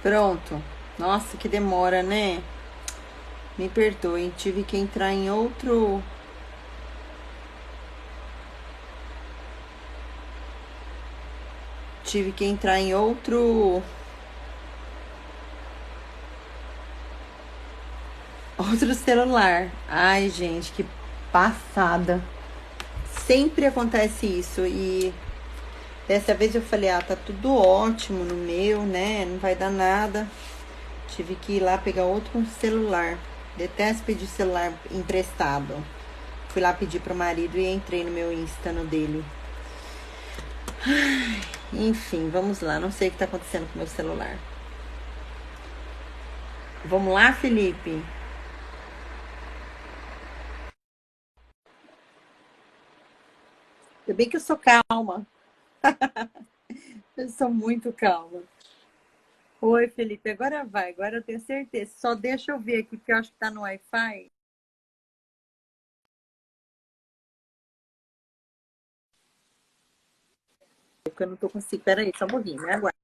Pronto. Nossa, que demora, né? Me perdoem, tive que entrar em outro. Tive que entrar em outro. Outro celular. Ai, gente, que passada. Sempre acontece isso. E dessa vez eu falei, tá tudo ótimo no meu, né? Não vai dar nada. Tive que ir lá pegar outro celular. Detesto pedir celular emprestado. Fui lá pedir pro marido e entrei no meu Insta, no dele. Enfim, vamos lá. Não sei o que tá acontecendo com o meu celular. Vamos lá, Felipe? Ainda bem que eu sou calma. Eu sou muito calma. Oi, Felipe. Agora vai. Agora eu tenho certeza. Só deixa eu ver aqui, porque eu acho que tá no Wi-Fi. Porque eu não tô conseguindo. Peraí, só um pouquinho, né? Agora.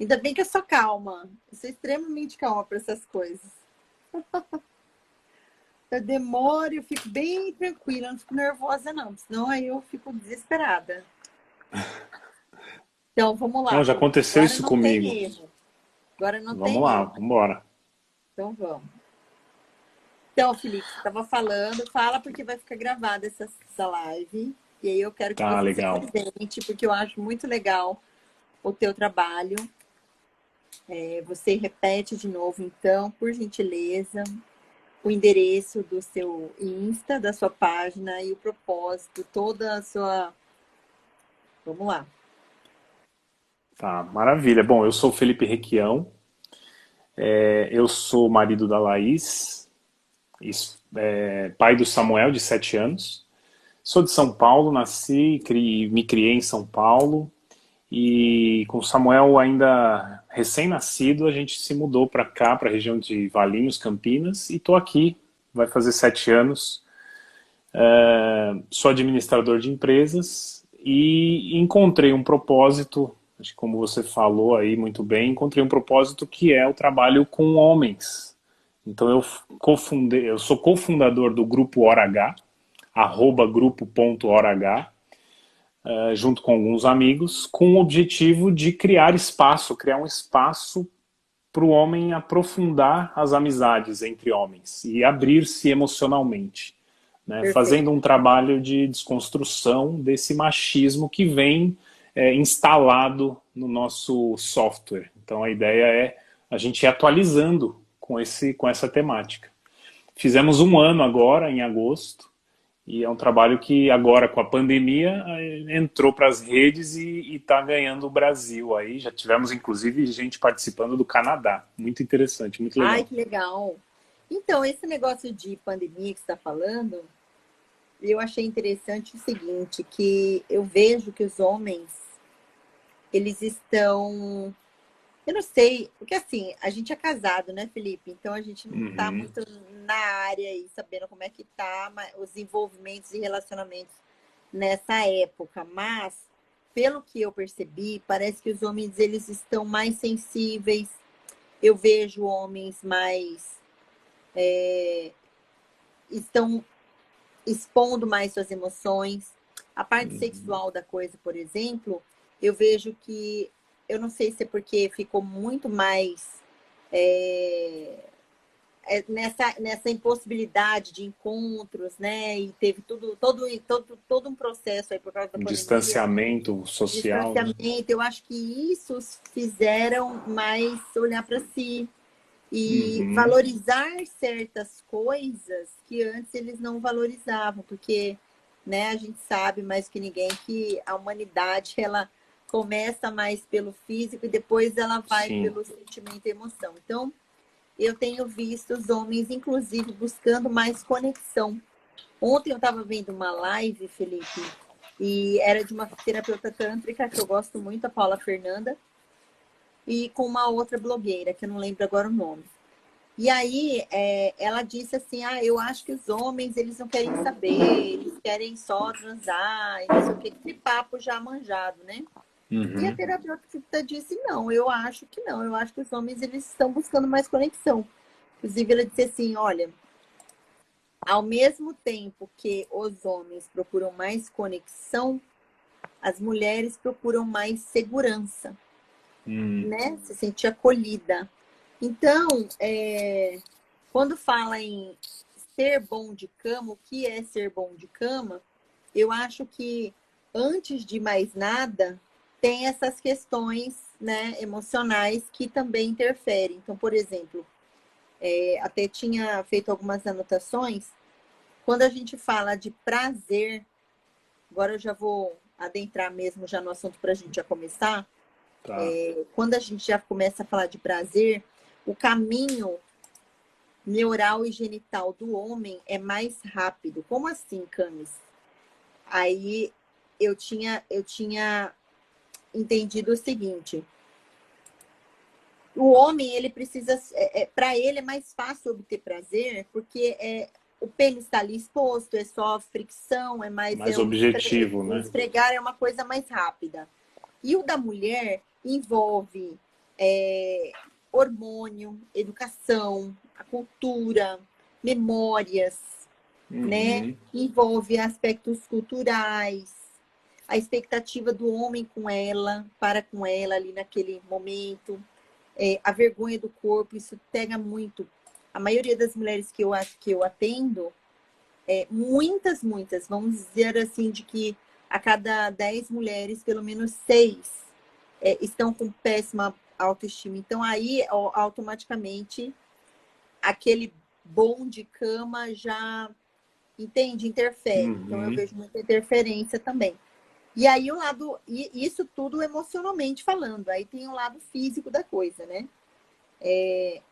Ainda bem que eu sou calma. Eu sou extremamente calma para essas coisas. Eu demoro, eu fico bem tranquila, não fico nervosa, não. Senão aí eu fico desesperada. Então, vamos lá, Não, já Felipe. aconteceu Agora isso não tem comigo. erro. Agora não Vamos tem lá, erro. vamos embora. Então, vamos. Então, Felipe, você estava falando, fala porque vai ficar gravada essa live. E aí eu quero que Tá, você se legal. apresente, porque eu acho muito legal o teu trabalho. Você repete de novo, então, por gentileza, o endereço do seu Insta, da sua página e o propósito, toda a sua. Vamos lá. Tá, maravilha. Bom, eu sou o Felipe Requião, eu sou marido da Laís, pai do Samuel, de 7 anos. Sou de São Paulo, nasci, me criei em São Paulo e com o Samuel ainda recém-nascido, a gente se mudou para cá, para a região de Valinhos, Campinas, e estou aqui, vai fazer 7 anos. Sou administrador de empresas e encontrei um propósito, acho que como você falou aí muito bem, encontrei um propósito que é o trabalho com homens. Então eu sou cofundador do Grupo Hora H, grupo.orh, junto com alguns amigos, com o objetivo de criar um espaço para o homem aprofundar as amizades entre homens e abrir-se emocionalmente, né? Fazendo Perfeito. um trabalho de desconstrução desse machismo que vem instalado no nosso software. Então a ideia é a gente ir atualizando com essa temática. Fizemos um ano agora, em agosto, e é um trabalho que agora, com a pandemia, entrou para as redes e está ganhando o Brasil aí. Já tivemos, inclusive, gente participando do Canadá. Muito interessante, muito Ai, legal. que legal. Então, esse negócio de pandemia que você está falando, eu achei interessante o seguinte, que eu vejo que os homens, eles estão. Eu não sei, porque assim, a gente é casado, né, Felipe? Então a gente não tá Uhum. muito na área e sabendo como é que tá os envolvimentos e relacionamentos nessa época. Mas, pelo que eu percebi, parece que os homens eles estão mais sensíveis. Eu vejo homens mais estão expondo mais suas emoções. A parte sexual da coisa, por exemplo, eu vejo que eu não sei se é porque ficou muito mais é, nessa impossibilidade de encontros, né? E teve todo um processo aí por causa da Um pandemia, distanciamento social, né? distanciamento. Eu acho que isso os fizeram mais olhar para si e Uhum. valorizar certas coisas que antes eles não valorizavam, porque, né, a gente sabe mais que ninguém que a humanidade ela começa mais pelo físico e depois ela vai Sim. pelo sentimento e emoção. Então, eu tenho visto os homens, inclusive, buscando mais conexão. Ontem eu estava vendo uma live, Felipe, e era de uma terapeuta tântrica que eu gosto muito, a Paula Fernanda, e com uma outra blogueira, que eu não lembro agora o nome. E aí ela disse assim, eu acho que os homens, eles não querem saber, eles querem só transar, e não sei o que, esse papo já manjado, né? E a Uhum. terapeuta disse, não, eu acho que não, eu acho que os homens, eles estão buscando mais conexão. Inclusive, ela disse assim, olha, ao mesmo tempo que os homens procuram mais conexão, as mulheres procuram mais segurança, Hum. né? Se sentir acolhida. Então, quando fala em ser bom de cama, o que é ser bom de cama? Eu acho que, antes de mais nada, tem essas questões, né, emocionais que também interferem. Então, por exemplo, até tinha feito algumas anotações. Quando a gente fala de prazer, agora eu já vou adentrar mesmo já no assunto para a gente já começar. Tá. Quando a gente já começa a falar de prazer, o caminho neural e genital do homem é mais rápido. Como assim, Camis? Aí eu tinha entendido o seguinte: o homem, ele precisa, para ele é mais fácil obter prazer, porque o pênis está ali exposto, é só fricção, Mais o objetivo, o né? esfregar é uma coisa mais rápida. E o da mulher envolve hormônio, educação, a cultura, memórias, né? Uhum. Envolve aspectos culturais, a expectativa do homem com ela, para com ela ali naquele momento, a vergonha do corpo, isso pega muito. A maioria das mulheres que eu atendo, muitas, vamos dizer assim, de que a cada 10 mulheres, pelo menos 6 estão com péssima autoestima. Então, aí, automaticamente, aquele bom de cama já, entende? Interfere. Então, eu Uhum. vejo muita interferência também. E aí, e isso tudo emocionalmente falando. Aí tem o lado físico da coisa, né?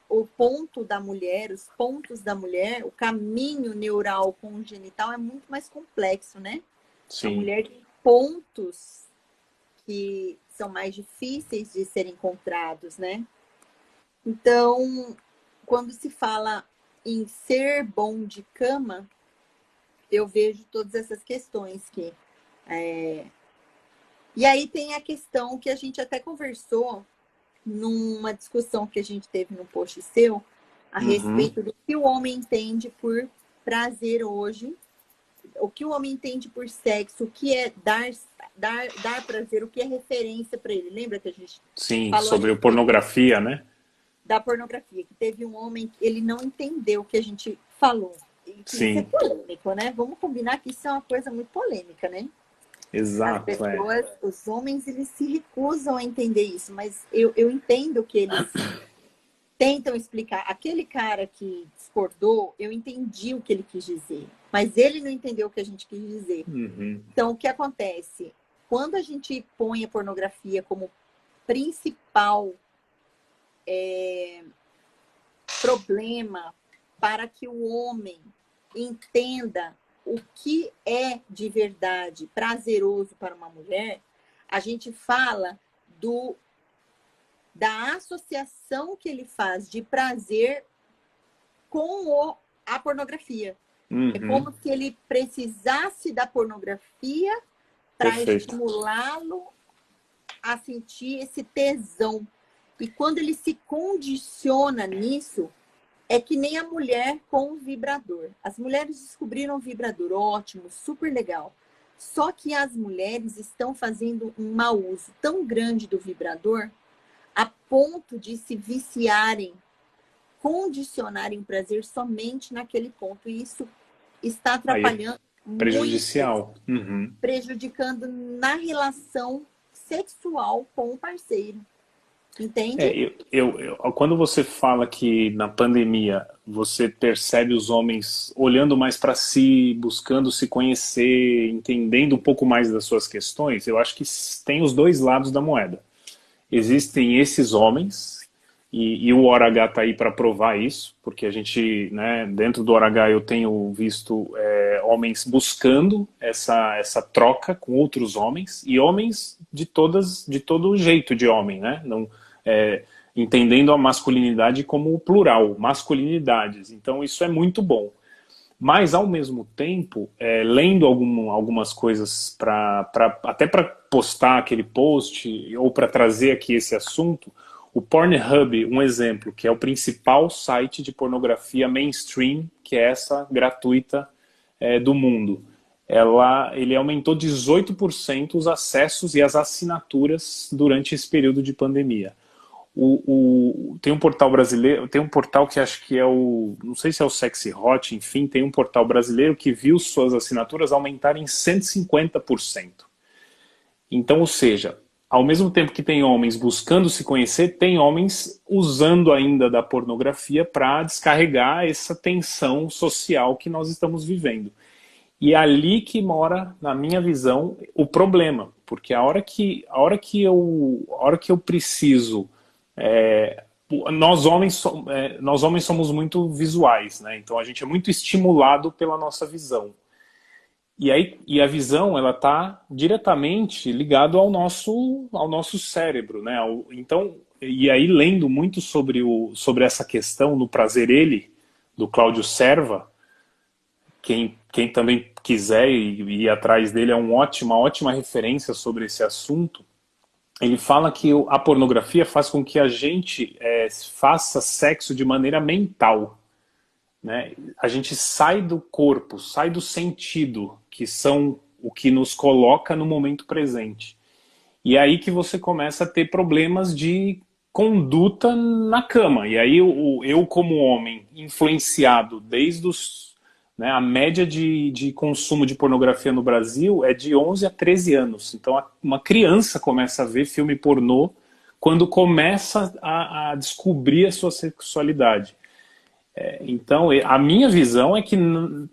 O ponto da mulher, os pontos da mulher, o caminho neural congenital é muito mais complexo, né? A Sim. mulher tem pontos que são mais difíceis de serem encontrados, né? Então, quando se fala em ser bom de cama, eu vejo todas essas questões que. E aí tem a questão que a gente até conversou numa discussão que a gente teve no post seu, a Uhum. respeito do que o homem entende por prazer hoje, o que o homem entende por sexo, o que é dar prazer, o que é referência para ele. Lembra que a gente Sim, falou a sobre respeito pornografia, né? da pornografia, que teve um homem que ele não entendeu o que a gente falou. E que isso é Sim, polêmico, né? Vamos combinar que isso é uma coisa muito polêmica, né? As exato, é. pessoas, os homens, eles se recusam a entender isso, mas eu entendo que eles tentam explicar. Aquele cara que discordou, eu entendi o que ele quis dizer, mas ele não entendeu o que a gente quis dizer. Uhum. Então, o que acontece? Quando a gente põe a pornografia como principal problema para que o homem entenda o que é de verdade prazeroso para uma mulher, a gente fala da associação que ele faz de prazer com a pornografia. É Uhum. como se ele precisasse da pornografia para Perfeito. estimulá-lo a sentir esse tesão. E quando ele se condiciona nisso, é que nem a mulher com o vibrador. As mulheres descobriram o vibrador, ótimo, super legal. Só que as mulheres estão fazendo um mau uso tão grande do vibrador a ponto de se viciarem, condicionarem o prazer somente naquele ponto. E isso está Aí é atrapalhando muito, prejudicial. Uhum. prejudicando na relação sexual com o parceiro. É, Entende? quando você fala que na pandemia você percebe os homens olhando mais para si, buscando se conhecer, entendendo um pouco mais das suas questões, eu acho que tem os dois lados da moeda. Existem esses homens, e o Hora H está aí para provar isso, porque a gente, né, dentro do Hora H eu tenho visto homens buscando essa troca com outros homens, e homens de todo jeito de homem, né? Não, é, entendendo a masculinidade como plural, masculinidades. Então isso é muito bom. Mas, ao mesmo tempo, lendo algumas coisas até para postar aquele post ou para trazer aqui esse assunto, o Pornhub, um exemplo, que é o principal site de pornografia mainstream, que é essa gratuita do mundo. Ele aumentou 18% os acessos e as assinaturas durante esse período de pandemia. Tem um portal brasileiro, tem um portal que acho que não sei se é o Sexy Hot, enfim, tem um portal brasileiro que viu suas assinaturas aumentarem 150%. Então, ou seja, ao mesmo tempo que tem homens buscando se conhecer, tem homens usando ainda da pornografia para descarregar essa tensão social que nós estamos vivendo. E é ali que mora, na minha visão, o problema, porque a hora que eu preciso nós homens somos muito visuais, né? Então a gente é muito estimulado pela nossa visão. E a visão, ela está diretamente ligada ao nosso cérebro, né? Então, e aí lendo muito sobre essa questão no Prazer Ele, do Cláudio Serva, quem também quiser ir atrás dele, é uma ótima referência sobre esse assunto. Ele fala que a pornografia faz com que a gente faça sexo de maneira mental, né? A gente sai do corpo, sai do sentido, que são o que nos coloca no momento presente. E é aí que você começa a ter problemas de conduta na cama. E aí eu como homem, influenciado desde né, a média de consumo de pornografia no Brasil é de 11 a 13 anos. Então uma criança começa a ver filme pornô quando começa a descobrir a sua sexualidade. Então a minha visão é que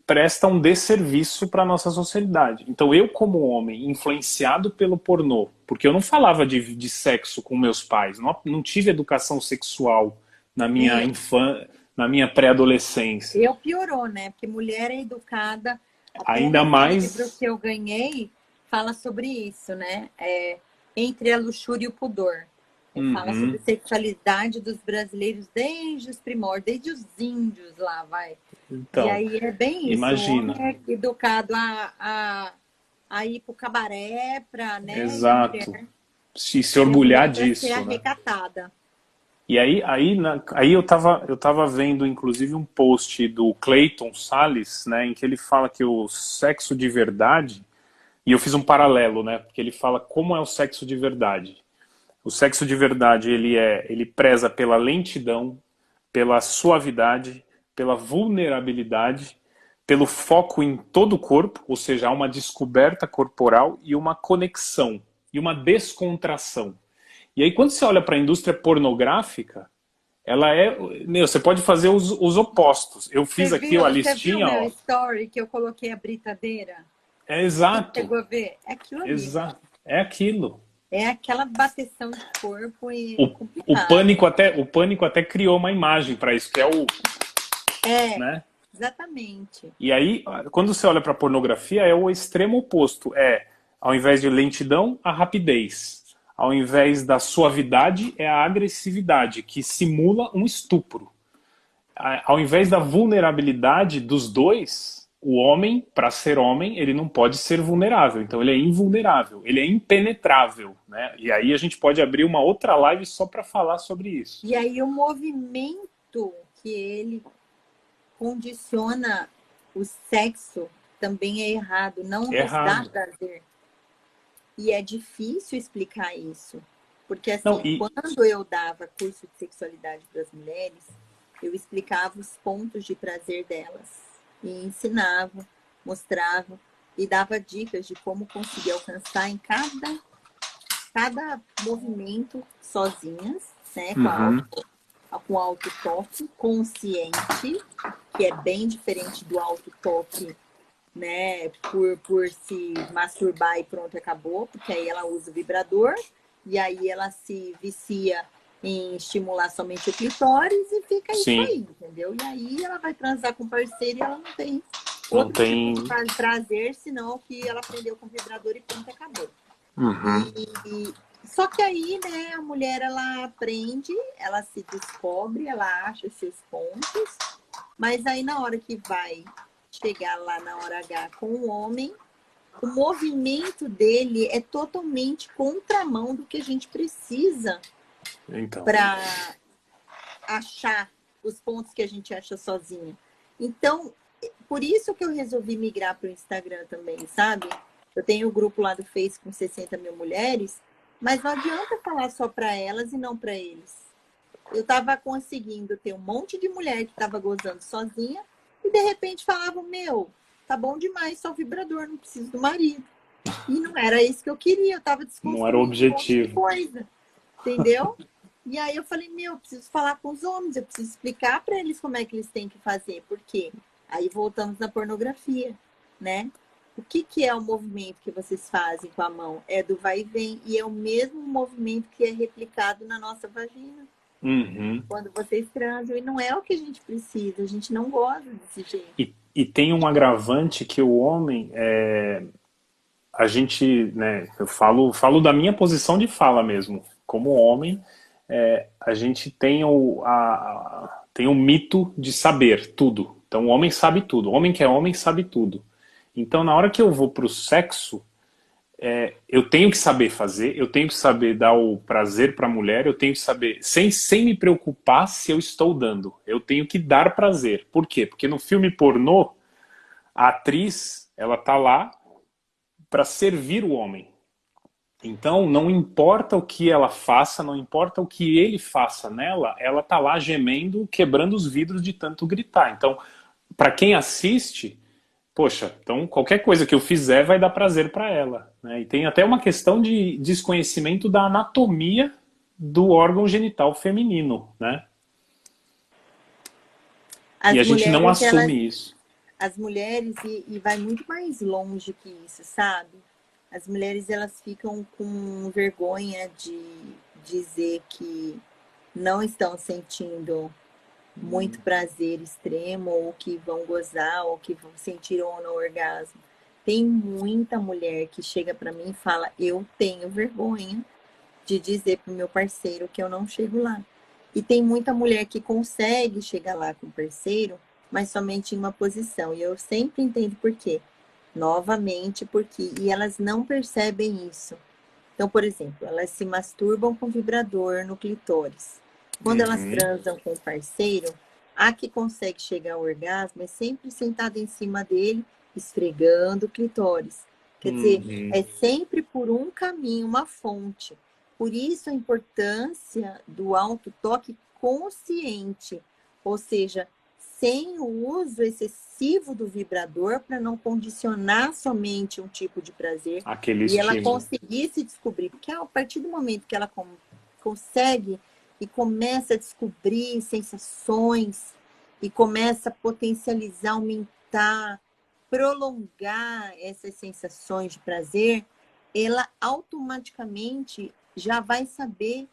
presta um desserviço para a nossa sociedade. Então eu como homem, influenciado pelo pornô, porque eu não falava de sexo com meus pais, não tive educação sexual na minha infância, na minha pré-adolescência. Piorou, né? Porque mulher é educada. Ainda mais. O livro que eu ganhei fala sobre isso, né? Entre a luxúria e o pudor. Fala sobre a sexualidade dos brasileiros desde os primórdios, desde os índios lá, vai. Então, e aí é bem isso. Imagina. O homem é educado a ir pro cabaré, pra, né? Exato. Se orgulhar disso. Ser recatada. E aí eu tava vendo, inclusive, um post do Clayton Salles, né, em que ele fala que o sexo de verdade, e eu fiz um paralelo, né, porque ele fala como é o sexo de verdade. O sexo de verdade, ele preza pela lentidão, pela suavidade, pela vulnerabilidade, pelo foco em todo o corpo, ou seja, há uma descoberta corporal e uma conexão, e uma descontração. E aí, quando você olha para a indústria pornográfica, ela você pode fazer os opostos. Eu fiz aqui a listinha. Você viu meu story que eu coloquei a britadeira? Exato. Você chegou a ver? É aquilo ali. Exato. É aquilo. É aquela bateção de corpo e o Pânico até criou uma imagem para isso, que é o... né? Exatamente. E aí, quando você olha para a pornografia, é o extremo oposto. Ao invés de lentidão, a rapidez. Ao invés da suavidade, é a agressividade, que simula um estupro. Ao invés da vulnerabilidade dos dois, o homem, para ser homem, ele não pode ser vulnerável. Então ele é invulnerável, ele é impenetrável, né? E aí a gente pode abrir uma outra live só para falar sobre isso. E aí o movimento que ele condiciona o sexo também é errado, não nos dá prazer. E é difícil explicar isso. Porque assim, quando eu dava curso de sexualidade para as mulheres, eu explicava os pontos de prazer delas. E ensinava, mostrava e dava dicas de como conseguir alcançar em cada movimento sozinhas, né? Com auto-toque consciente, que é bem diferente do auto-toque, né, por se masturbar e pronto, acabou, porque aí ela usa o vibrador e aí ela se vicia em estimular somente o clitóris e fica isso aí, entendeu? E aí ela vai transar com o parceiro e ela não tem tipo de prazer, senão que ela aprendeu com o vibrador e pronto, acabou. Só que aí, né, a mulher, ela aprende, ela se descobre, ela acha esses pontos, mas aí na hora que vai chegar lá na hora H com o homem, o movimento dele é totalmente contramão do que a gente precisa Então. para achar os pontos que a gente acha sozinha. Então, por isso que eu resolvi migrar para o Instagram também, sabe? Eu tenho o grupo lá do Face com 60 mil mulheres, mas não adianta falar só para elas e não para eles. Eu estava conseguindo ter um monte de mulher que estava gozando sozinha e de repente falavam, meu, tá bom demais, só vibrador, não preciso do marido. E não era isso que eu queria, eu estava Não era o desconstruindo um monte de objetivo. coisa, entendeu? E aí eu falei, meu, eu preciso falar com os homens, eu preciso explicar para eles como é que eles têm que fazer, por quê? Aí voltamos na pornografia, né? O que é o movimento que vocês fazem com a mão? É do vai e vem, e é o mesmo movimento que é replicado na nossa vagina. Uhum. Quando vocês transam, e não é o que a gente precisa, a gente não gosta desse jeito. E tem um agravante que o homem, a gente, né, eu falo da minha posição de fala mesmo, como homem, a gente tem tem o mito de saber tudo. Então o homem sabe tudo, o homem que é homem sabe tudo. Então na hora que eu vou pro sexo, eu tenho que saber fazer, eu tenho que saber dar o prazer para a mulher, eu tenho que saber, sem me preocupar se eu estou dando, eu tenho que dar prazer. Por quê? Porque no filme pornô, a atriz, ela tá lá para servir o homem. Então, não importa o que ela faça, não importa o que ele faça nela, ela tá lá gemendo, quebrando os vidros de tanto gritar. Então, para quem assiste, poxa, então qualquer coisa que eu fizer vai dar prazer para ela, né? E tem até uma questão de desconhecimento da anatomia do órgão genital feminino, né? E As a gente não mulheres, elas, assume isso. as mulheres, e vai muito mais longe que isso, sabe? As mulheres, elas ficam com vergonha de dizer que não estão sentindo muito prazer extremo, ou que vão gozar, ou que vão sentir ou não orgasmo. Tem muita mulher que chega para mim e fala, eu tenho vergonha de dizer pro meu parceiro que eu não chego lá. E tem muita mulher que consegue chegar lá com o parceiro, mas somente em uma posição. E eu sempre entendo por quê. Novamente, porque e elas não percebem isso. Então, por exemplo, elas se masturbam com vibrador no clitóris. Quando elas Uhum, transam com o parceiro, a que consegue chegar ao orgasmo é sempre sentada em cima dele, esfregando o clitóris. Quer dizer, uhum. é sempre por um caminho, uma fonte. Por isso a importância do autotoque consciente, ou seja, sem o uso excessivo do vibrador para não condicionar somente um tipo de prazer Aquele e ela estímulo. conseguir se descobrir. Porque a partir do momento que ela consegue e começa a descobrir sensações e começa a potencializar, aumentar, prolongar essas sensações de prazer, ela automaticamente já vai saber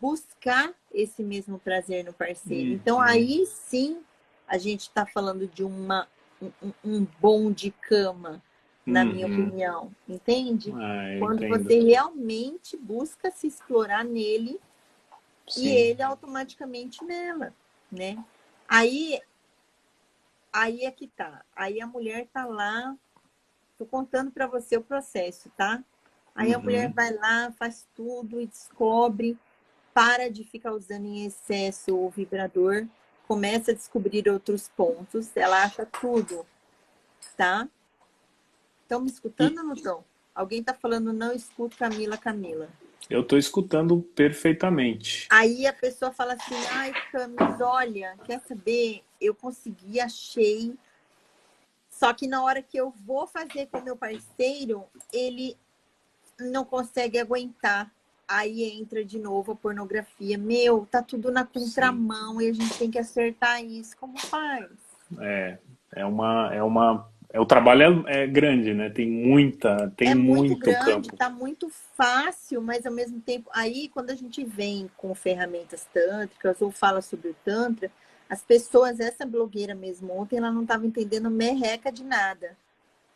buscar esse mesmo prazer no parceiro. Então, Uhum. aí sim, a gente está falando de um bom de cama, na minha Uhum. opinião, entende? Ah, eu Quando entendo. você realmente busca se explorar nele e Sim. ele automaticamente nela, né? Aí, aí é que tá. Aí a mulher tá lá, tô contando para você o processo, tá? Aí a mulher Uhum. vai lá, faz tudo e descobre, para de ficar usando em excesso o vibrador, começa a descobrir outros pontos, ela acha tudo, tá? Estão me escutando E ou não estão? Alguém tá falando, não escuto Camila, Camila. eu estou escutando perfeitamente. Aí a pessoa fala assim, ai, Camis, olha, quer saber? Eu consegui, achei. Só que na hora que eu vou fazer com meu parceiro, ele não consegue aguentar. Aí entra de novo a pornografia. Meu, tá tudo na Sim. contramão e a gente tem que acertar isso. Como faz? É, o trabalho é grande, né? Tem É muito muito grande, campo. tá muito fácil, mas ao mesmo tempo, aí quando a gente vem com ferramentas tântricas ou fala sobre o Tantra, as pessoas, essa blogueira mesmo ontem, ela não estava entendendo merreca de nada.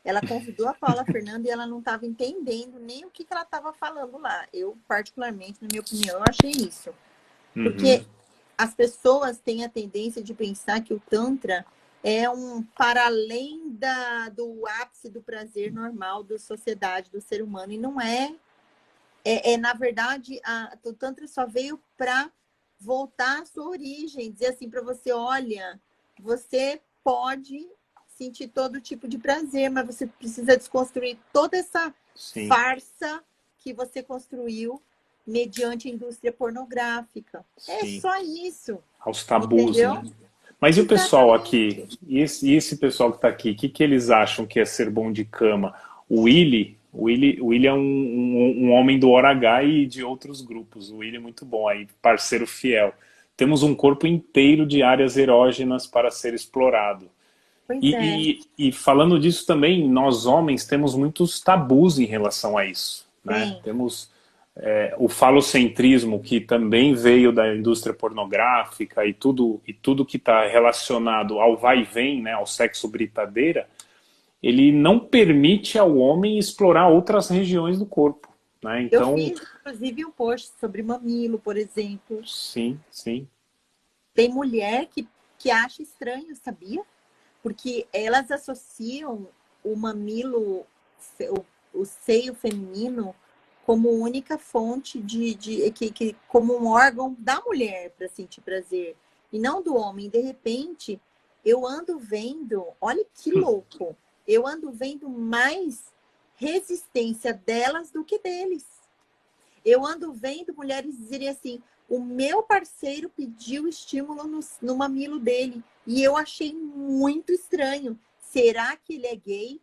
Ela convidou a Paula Fernanda e ela não estava entendendo nem o que ela estava falando lá. Eu, particularmente, na minha opinião, eu achei isso. Porque as pessoas têm a tendência de pensar que o Tantra é um para além do ápice do prazer normal da sociedade, do ser humano. E não é. Na verdade, o Tantra só veio para voltar à sua origem. Dizer assim para você, olha, você pode sentir todo tipo de prazer, mas você precisa desconstruir toda essa farsa que você construiu mediante a indústria pornográfica. Sim. É só isso. Aos tabus, entendeu? Né? Mas e o pessoal aqui? E esse pessoal que está aqui, o que eles acham que é ser bom de cama? O Willy é um homem do Hora H e de outros grupos. O Willy é muito bom aí, parceiro fiel. Temos um corpo inteiro de áreas erógenas para ser explorado. E falando disso também, nós homens temos muitos tabus em relação a isso. Né? Temos o falocentrismo, que também veio da indústria pornográfica e tudo que está relacionado ao vai e vem, né, ao sexo britadeira, ele não permite ao homem explorar outras regiões do corpo. Né? Então, eu fiz, inclusive, um post sobre mamilo, por exemplo. Sim, sim. Tem mulher que acha estranho, sabia? Porque elas associam o mamilo, o seio feminino, como única fonte como um órgão da mulher para sentir prazer, e não do homem. De repente, eu ando vendo, olha que louco, eu ando vendo mais resistência delas do que deles. Eu ando vendo mulheres dizerem assim, o meu parceiro pediu estímulo no mamilo dele e eu achei muito estranho. Será que ele é gay?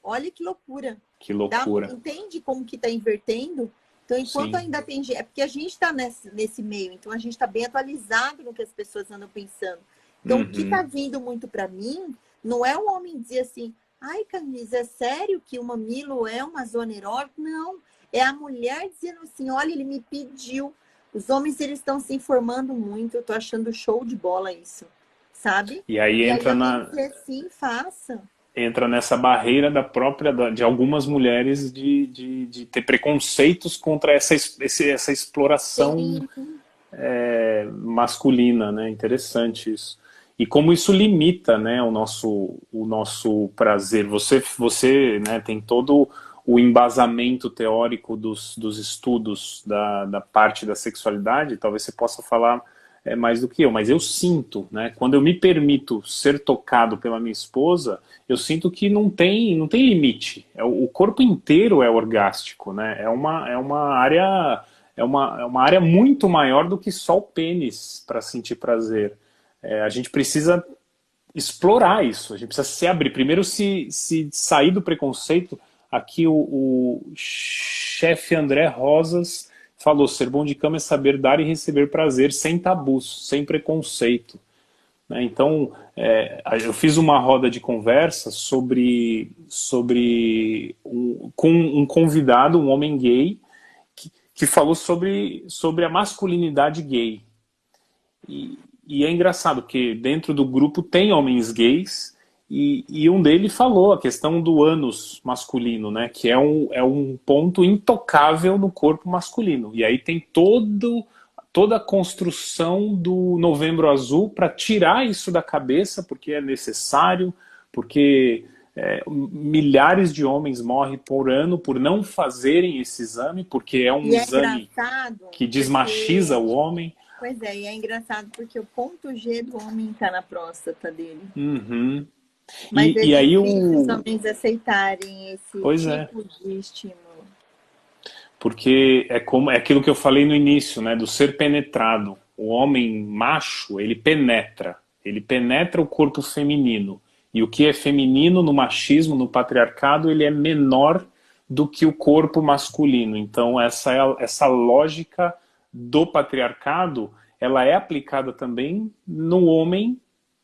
Olha que loucura. Que loucura. Entende como que está invertendo? Então, enquanto ainda tem gente... É porque a gente está nesse meio, então a gente está bem atualizado no que as pessoas andam pensando. Então, o que está vindo muito para mim não é o homem dizer assim, ai, Camisa, é sério que o mamilo é uma zona erótica? Não. É a mulher dizendo assim, olha, ele me pediu. Os homens, eles estão se informando muito. Eu tô achando show de bola isso, sabe? E aí entra sim, faça. Entra nessa barreira de algumas mulheres de ter preconceitos contra essa exploração masculina, né? Interessante isso. E como isso limita, né, o nosso prazer. Você né, tem todo o embasamento teórico dos estudos da parte da sexualidade, talvez você possa falar mais do que eu, mas eu sinto, né, quando eu me permito ser tocado pela minha esposa, eu sinto que não tem limite. O corpo inteiro é orgástico, né? É uma área muito maior do que só o pênis para sentir prazer. A gente precisa explorar isso, a gente precisa se abrir. Primeiro, se sair do preconceito. Aqui o chefe André Rosas falou, ser bom de cama é saber dar e receber prazer sem tabus, sem preconceito. Né? Então, eu fiz uma roda de conversa com um convidado, um homem gay, que falou sobre a masculinidade gay. E é engraçado, porque dentro do grupo tem homens gays, e um deles falou a questão do ânus masculino, né? Que é um ponto intocável no corpo masculino. E aí tem toda a construção do Novembro Azul para tirar isso da cabeça, porque é necessário, porque milhares de homens morrem por ano por não fazerem esse exame, porque é um exame que desmachiza o homem. Pois é, e é engraçado porque o ponto G do homem está na próstata dele. Uhum. Mas é aí os homens aceitarem esse de estímulo. Porque é aquilo que eu falei no início, né, do ser penetrado. O homem macho, ele penetra o corpo feminino. E o que é feminino no machismo, no patriarcado, ele é menor do que o corpo masculino. Então essa lógica do patriarcado, ela é aplicada também no homem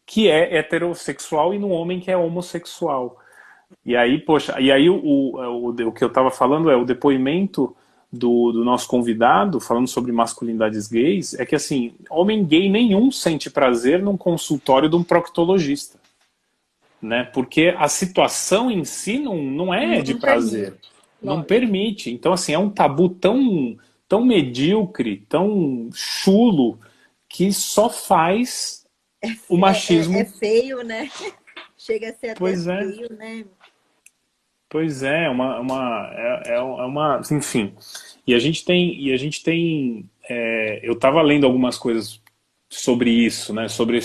que é heterossexual e no homem que é homossexual. E aí, o que eu estava falando é o depoimento do nosso convidado, falando sobre masculinidades gays, é que assim, homem gay nenhum sente prazer num consultório de um proctologista. né? Porque a situação em si não é de Não prazer, permite, não lógico. permite. Então, assim, é um tabu tão medíocre, tão chulo, que só faz o É machismo. feio, né? Chega a ser até Pois é, feio, né? pois é, enfim. Eu estava lendo algumas coisas sobre isso, né? Sobre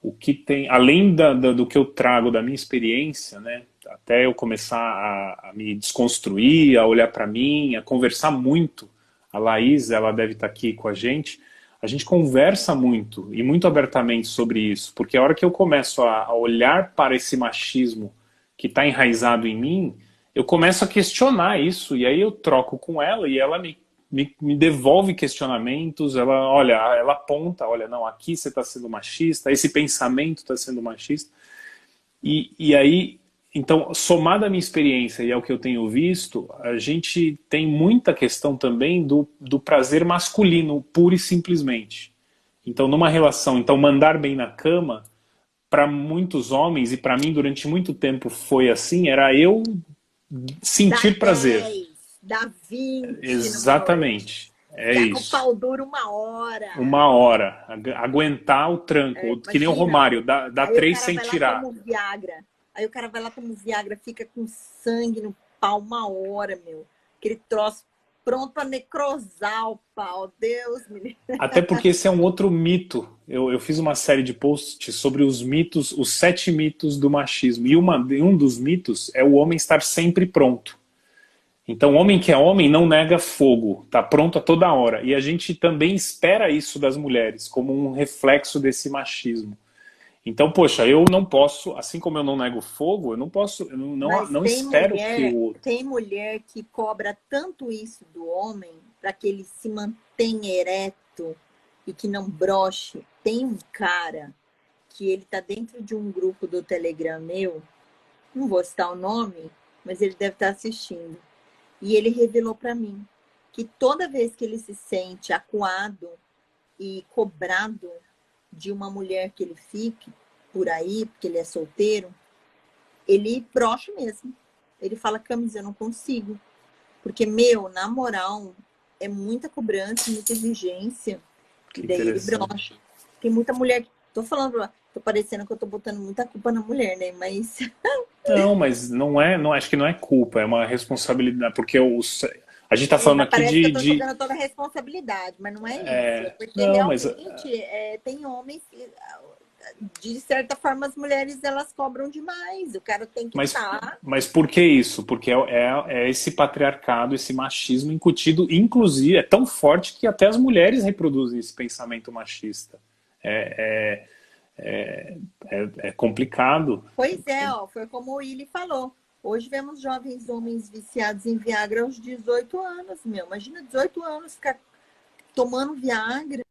o que tem, além do que eu trago da minha experiência, né? Até eu começar a me desconstruir, a olhar para mim, a conversar muito. A Laís, ela deve estar aqui com a gente. A gente conversa muito e muito abertamente sobre isso, porque a hora que eu começo a olhar para esse machismo que está enraizado em mim, eu começo a questionar isso, e aí eu troco com ela e ela me devolve questionamentos, ela aponta, olha, não, aqui você está sendo machista, esse pensamento está sendo machista, e aí, então, somado à minha experiência e ao que eu tenho visto, a gente tem muita questão também do prazer masculino, pura e simplesmente. Então, numa relação, então mandar bem na cama, para muitos homens, e para mim durante muito tempo foi assim, era eu Dá sentir prazer. 10, dá 20 numa noite. Exatamente. É Ficar com o isso. pau duro 1 hora. Uma hora. Aguentar o tranco. Que nem o Imagina. Romário, dá Aí o três cara sem vai lá, tirar. toma o Viagra. Aí o cara vai lá, toma o Viagra, fica com sangue no pau 1 hora, meu. Aquele troço pronto pra necrosar o pau. Deus me livre. Até porque esse é um outro mito. Eu fiz uma série de posts sobre os mitos, os 7 mitos do machismo. E um dos mitos é o homem estar sempre pronto. Então, homem que é homem não nega fogo, tá pronto a toda hora. E a gente também espera isso das mulheres, como um reflexo desse machismo. Então, poxa, eu não posso, assim como eu não nego fogo, eu não posso, Mas não espero que o outro. tem mulher que cobra tanto isso do homem para que ele se mantenha ereto e que não broche. Tem um cara que ele tá dentro de um grupo do Telegram meu, não vou citar o nome, mas ele deve estar assistindo. E ele revelou para mim que toda vez que ele se sente acuado e cobrado de uma mulher que ele fique por aí, porque ele é solteiro, ele brocha mesmo. Ele fala, Camis, eu não consigo. Porque, meu, na moral, é muita cobrança, muita exigência. E Que daí ele interessante. brocha. Tem muita mulher que... Tô falando, tô parecendo que eu tô botando muita culpa na mulher, né? Mas Não, mas não, acho que não é culpa, é uma responsabilidade, porque a gente está sim, falando mas aqui parece que eu tô de jogando toda a responsabilidade, mas não é isso. É porque não, mas realmente tem homens que, de certa forma, as mulheres elas cobram demais. O cara tem que Mas, estar. mas por que isso? Porque é esse patriarcado, esse machismo incutido, inclusive, é tão forte que até as mulheres reproduzem esse pensamento machista. É, é complicado. Pois é, ó, foi como o Willi falou. Hoje vemos jovens homens viciados em Viagra aos 18 anos, meu. Imagina 18 anos ficar tomando Viagra,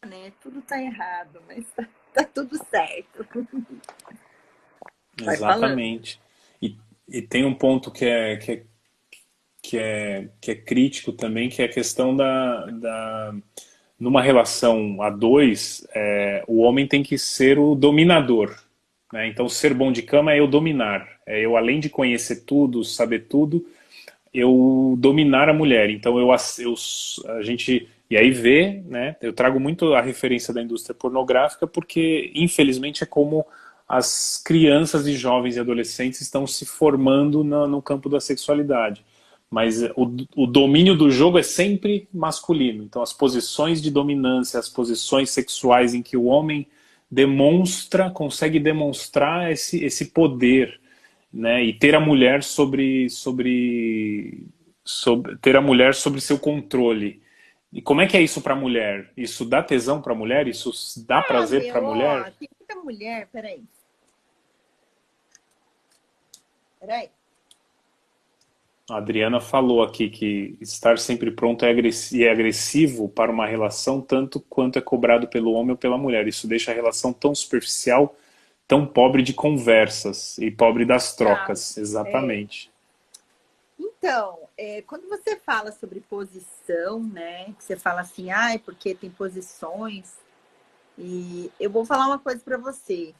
né? Tudo tá errado, mas tá tudo certo. Vai falando. Exatamente. E tem um ponto que é crítico também, que é a questão numa relação a dois, o homem tem que ser o dominador, né? Então, ser bom de cama é eu dominar. É eu, além de conhecer tudo, saber tudo, eu dominar a mulher. Então, a gente... E aí vê, né? Eu trago muito a referência da indústria pornográfica porque, infelizmente, é como as crianças e jovens e adolescentes estão se formando no campo da sexualidade. Mas o domínio do jogo é sempre masculino. Então, as posições de dominância, as posições sexuais em que o homem consegue demonstrar esse poder, né? E ter a mulher ter a mulher sobre seu controle. E como é que é isso para a mulher? Isso dá tesão para a mulher? Isso dá Ah, prazer para a meu, ó, mulher? tem muita mulher, peraí. Peraí. A Adriana falou aqui que estar sempre pronto é agressivo para uma relação tanto quanto é cobrado pelo homem ou pela mulher. Isso deixa a relação tão superficial, tão pobre de conversas e pobre das Tá. trocas. Exatamente. Então, quando você fala sobre posição, né? Que você fala assim, ai, porque tem posições. E eu vou falar uma coisa para você.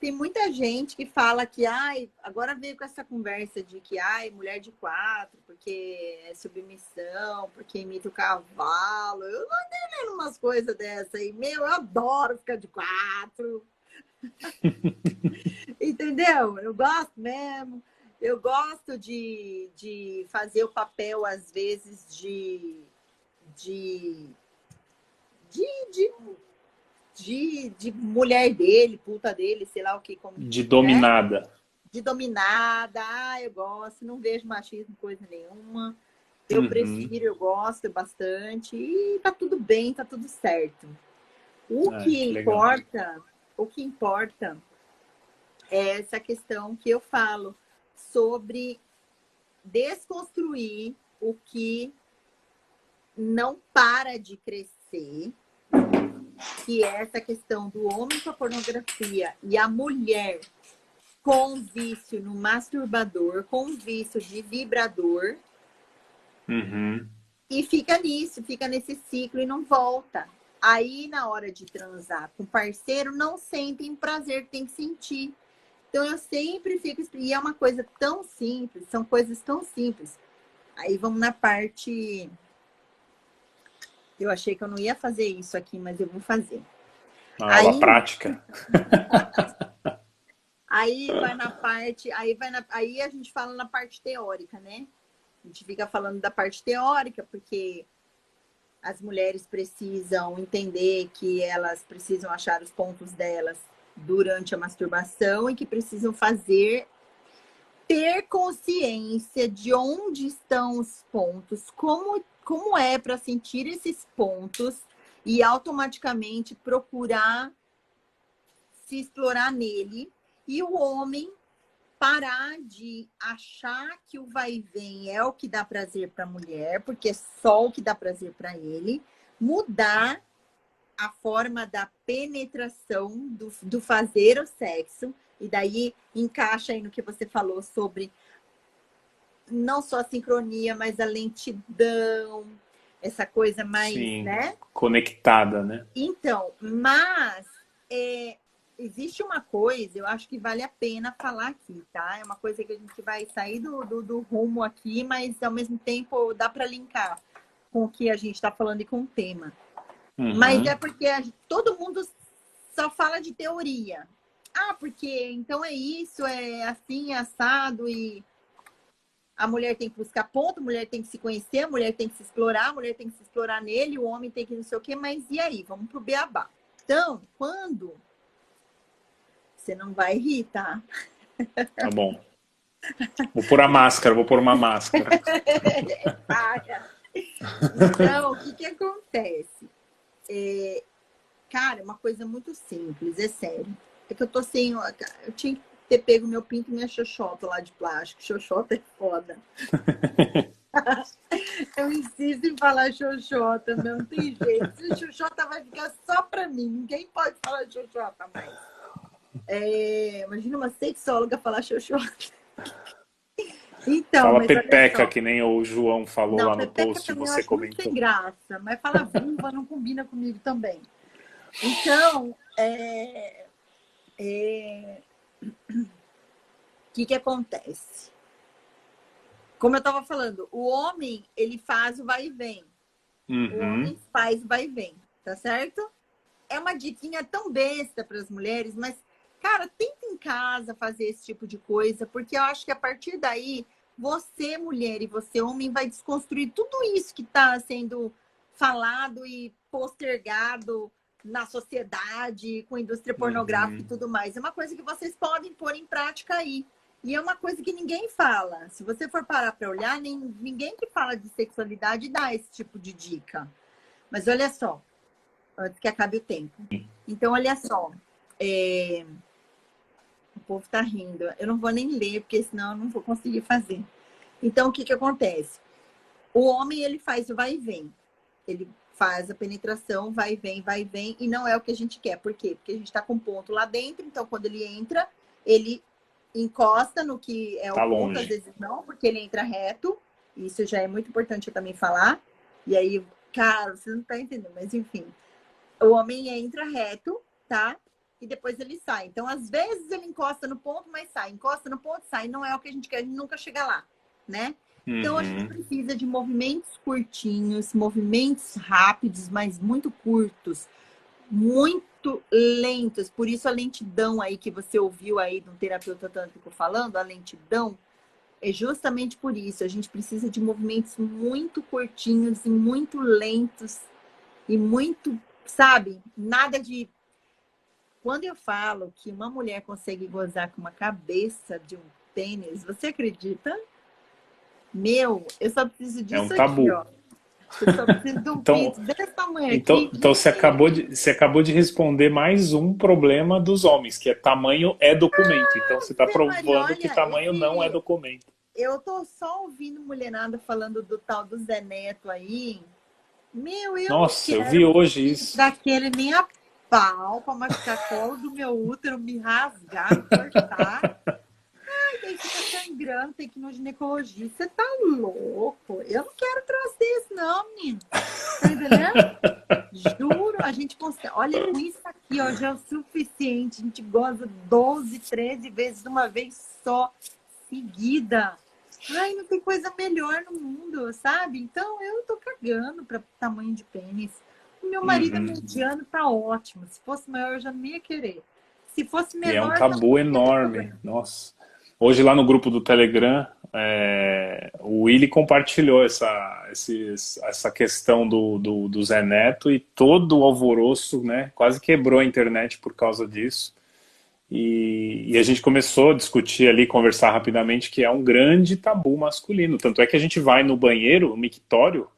Tem muita gente que fala que, ai, agora veio com essa conversa de que, ai, mulher de quatro, porque é submissão, porque imita o cavalo. Eu não andei lendo umas coisas dessas aí. Meu, eu adoro ficar de quatro. Entendeu? Eu gosto mesmo. Eu gosto de fazer o papel, às vezes, de, de, de mulher dele, puta dele, sei lá o que, como, De né? dominada. De dominada. Ah, eu gosto, não vejo machismo coisa nenhuma. Eu Uhum. prefiro, eu gosto bastante. E tá tudo bem, tá tudo certo. O que Que legal. importa, o que importa é essa questão que eu falo sobre desconstruir o que não para de crescer, que é essa questão do homem com a pornografia e a mulher com vício no masturbador, com vício de vibrador, Uhum. e fica nisso, fica nesse ciclo e não volta. Aí, na hora de transar com o parceiro, não sentem prazer que tem que sentir. Então, eu sempre fico... E é uma coisa tão simples, são coisas tão simples. Aí, vamos na parte... Eu achei que eu não ia fazer isso aqui, mas eu vou fazer. Uma aula Aí, prática. aí vai na parte... Aí a gente fala na parte teórica, né? A gente fica falando da parte teórica, porque as mulheres precisam entender que elas precisam achar os pontos delas durante a masturbação e que precisam ter consciência de onde estão os pontos, como é para sentir esses pontos e automaticamente procurar se explorar nele. E o homem parar de achar que o vai e vem é o que dá prazer para a mulher, porque é só o que dá prazer para ele, mudar a forma da penetração, do fazer o sexo, e daí encaixa aí no que você falou sobre não só a sincronia, mas a lentidão, essa coisa mais, Sim, né? conectada, né? Então, mas existe uma coisa, eu acho que vale a pena falar aqui, tá? É uma coisa que a gente vai sair do rumo aqui, mas ao mesmo tempo dá para linkar com o que a gente está falando e com o tema. Mas Uhum. é porque todo mundo só fala de teoria. Ah, porque então é isso, é assim, é assado, e a mulher tem que buscar ponto, a mulher tem que se conhecer, a mulher tem que se explorar, a mulher tem que se explorar nele, o homem tem que não sei o quê, mas e aí? Vamos pro beabá. Então, quando você não vai rir, tá? Tá bom. Vou pôr a máscara, vou pôr uma máscara. Para. Então, o que acontece? Cara, é uma coisa muito simples, é sério. É que eu tô sem... Eu tinha que ter pego meu pinto e minha xoxota lá de plástico. Xoxota é foda. Eu insisto em falar xoxota, não tem jeito. Se xoxota vai ficar só pra mim. Ninguém pode falar xoxota mais. Imagina uma sexóloga falar xoxota. Então, Fala mas olha pepeca, só. que nem o João falou Não, lá no pepeca post e também eu você acho muito sem comentou. graça. Mas fala vulva não combina comigo também. Então, o que acontece? Como eu estava falando, o homem, ele faz o vai e vem. O Uhum. homem faz o vai e vem, tá certo? É uma diquinha tão besta para as mulheres, mas, cara, tenta em casa fazer esse tipo de coisa, porque eu acho que a partir daí, você, mulher, e você, homem, vai desconstruir tudo isso que está sendo falado e postergado na sociedade, com a indústria pornográfica e Uhum. tudo mais. É uma coisa que vocês podem pôr em prática aí. E é uma coisa que ninguém fala. Se você for parar para olhar, ninguém que fala de sexualidade dá esse tipo de dica. Mas olha só, antes que acabe o tempo. Então, olha só. O povo tá rindo. Eu não vou nem ler, porque senão eu não vou conseguir fazer. Então, o que acontece? O homem, ele faz o vai e vem. Ele faz a penetração, vai e vem, e não é o que a gente quer. Por quê? Porque a gente tá com ponto lá dentro, então quando ele entra, ele encosta no que é o Tá ponto, às longe. vezes não, porque ele entra reto. Isso já é muito importante eu também falar. E aí, cara, você não tá entendendo, mas enfim. O homem entra reto, tá? E depois ele sai. Então, às vezes ele encosta no ponto, mas sai. Encosta no ponto, sai. Não é o que a gente quer, a gente nunca chega lá, né? Então, a gente Uhum. precisa de movimentos curtinhos, movimentos rápidos, mas muito curtos, muito lentos. Por isso, a lentidão aí que você ouviu aí de um terapeuta tântrico falando, a lentidão, é justamente por isso. A gente precisa de movimentos muito curtinhos e muito lentos e muito, sabe? Nada de. Quando eu falo que uma mulher consegue gozar com uma cabeça de um pênis, você acredita? Meu, eu só preciso É um disso aqui, tabu. ó. Eu só preciso de um Então, pinto desse tamanho então, aqui. então você acabou de responder mais um problema dos homens, que é tamanho é documento. Então você está Ave Maria, provando que olha, tamanho não é documento. eu tô só ouvindo mulherada falando do tal do Zé Neto aí. Meu, eu não Nossa, eu vi quero hoje pinto isso. daquele nem a pau pra machucar colo do meu útero, me rasgar, me cortar. E daí fica sangrando, tem que ir no ginecologista. Você tá louco? Eu não quero troço desse, não, menino. Tá entendendo? Juro, a gente consegue. Olha, com isso aqui, ó, já é o suficiente. A gente goza 12, 13 vezes de uma vez só, seguida. Ai, não tem coisa melhor no mundo, sabe? Então eu tô cagando pra tamanho de pênis. O meu marido é Uhum. mediano, tá ótimo. Se fosse maior, eu já não ia querer. Se fosse E é um menor, também tabu não ia ter enorme. problema. Nossa. Hoje lá no grupo do Telegram, o Willi compartilhou essa questão do Zé Neto e todo o alvoroço, né? Quase quebrou a internet por causa disso. E a gente começou a discutir ali, conversar rapidamente, que é um grande tabu masculino. Tanto é que a gente vai no banheiro, o mictório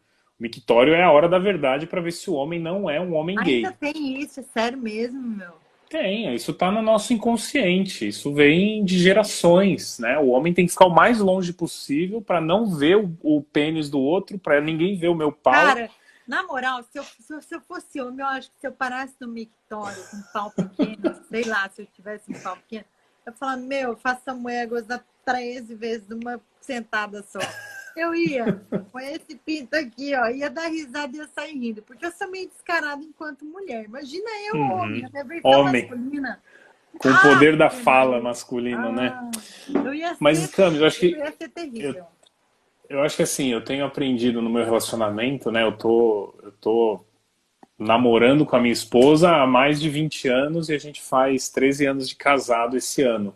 é a hora da verdade para ver se o homem não é um homem Ainda gay. tem isso, é sério mesmo, meu. Tem, isso está no nosso inconsciente, isso vem de gerações, né? O homem tem que ficar o mais longe possível para não ver o pênis do outro, para ninguém ver o meu pau. Cara, na moral, se eu fosse homem, eu acho que se eu parasse no mictório com um pau pequeno, sei lá, se eu tivesse um pau pequeno, eu ia falar, meu, faça a mulher gozar 13 vezes numa sentada só. Eu ia, com esse pinto aqui, ó, ia dar risada e ia sair rindo, porque eu sou meio descarada enquanto mulher. Imagina eu, homem, Uhum. a minha versão Homem, masculina. com o Ah, poder da fala Maria. masculino, né? Ah, Mas, Cami, eu ia ser eu, terrível. eu acho que assim, eu tenho aprendido no meu relacionamento, né? Eu tô namorando com a minha esposa há mais de 20 anos e a gente faz 13 anos de casado esse ano.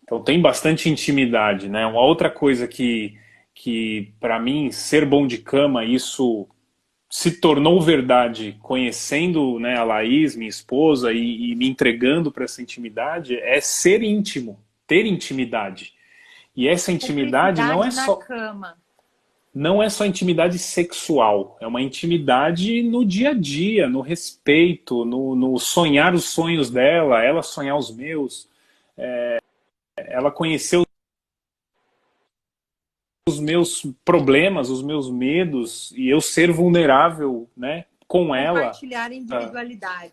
Então tem bastante intimidade, né? Uma outra coisa que para mim, ser bom de cama, isso se tornou verdade conhecendo, né, a Laís, minha esposa, e me entregando para essa intimidade, é ser íntimo, ter intimidade. E essa intimidade Cumplicidade na cama. não é só intimidade sexual, é uma intimidade no dia a dia, no respeito, no sonhar os sonhos dela, ela sonhar os meus, ela conhecer os meus problemas, os meus medos, e eu ser vulnerável, né, com ela. Compartilhar individualidades.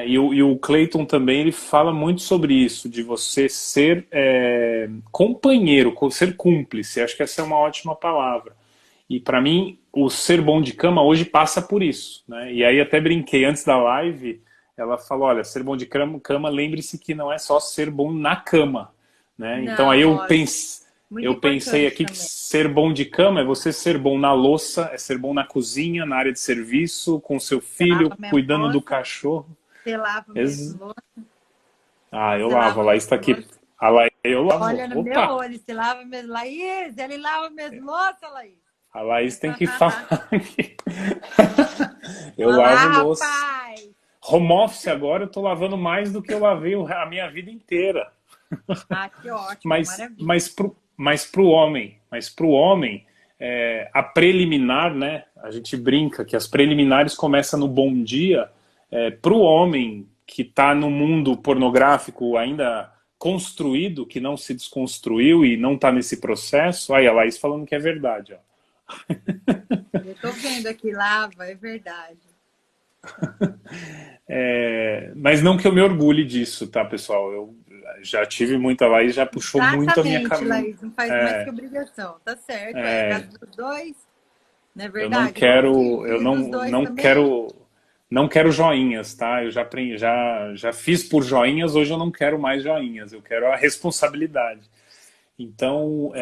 E o Clayton também ele fala muito sobre isso, de você ser companheiro, ser cúmplice. Acho que essa é uma ótima palavra. E para mim, o ser bom de cama hoje passa por isso, né? E aí até brinquei antes da live, ela falou, olha, ser bom de cama, lembre-se que não é só ser bom na cama, né? Então aí Não, lógico. Muito eu pensei importante aqui que também. ser bom de cama é você ser bom na louça, é ser bom na cozinha, na área de serviço, com seu Você filho, lava minha cuidando do louça, cachorro. você lava minhas Ex- louças, eu você lavo, a lava Laís minhas está aqui. louças. A Laís, eu lavo. Olha no meu Opa! olho, você lava minhas... Laís, ele lava minhas louças, Laís. A Laís tem que falar aqui. Eu Olha lavo lá, louça. rapaz. Home office agora eu tô lavando mais do que eu lavei a minha vida inteira. Ah, que ótimo, Mas, maravilha. mas pro homem, a preliminar, né? A gente brinca que as preliminares começam no bom dia. Pro homem que está no mundo pornográfico ainda construído, que não se desconstruiu e não está nesse processo, aí a Laís falando que é verdade, ó. Eu tô vendo aqui, lava, é verdade. Mas não que eu me orgulhe disso, tá, pessoal? já tive muita lá e já puxou muito a minha Exatamente, cabeça. Laís, não faz mais que obrigação, tá certo, é a casa dos dois, não é Eu não verdade? Bom, quero, eu filho dos dois não também. quero, não quero joinhas, tá? Eu já aprendi, já fiz por joinhas, hoje eu não quero mais joinhas, eu quero a responsabilidade. Então,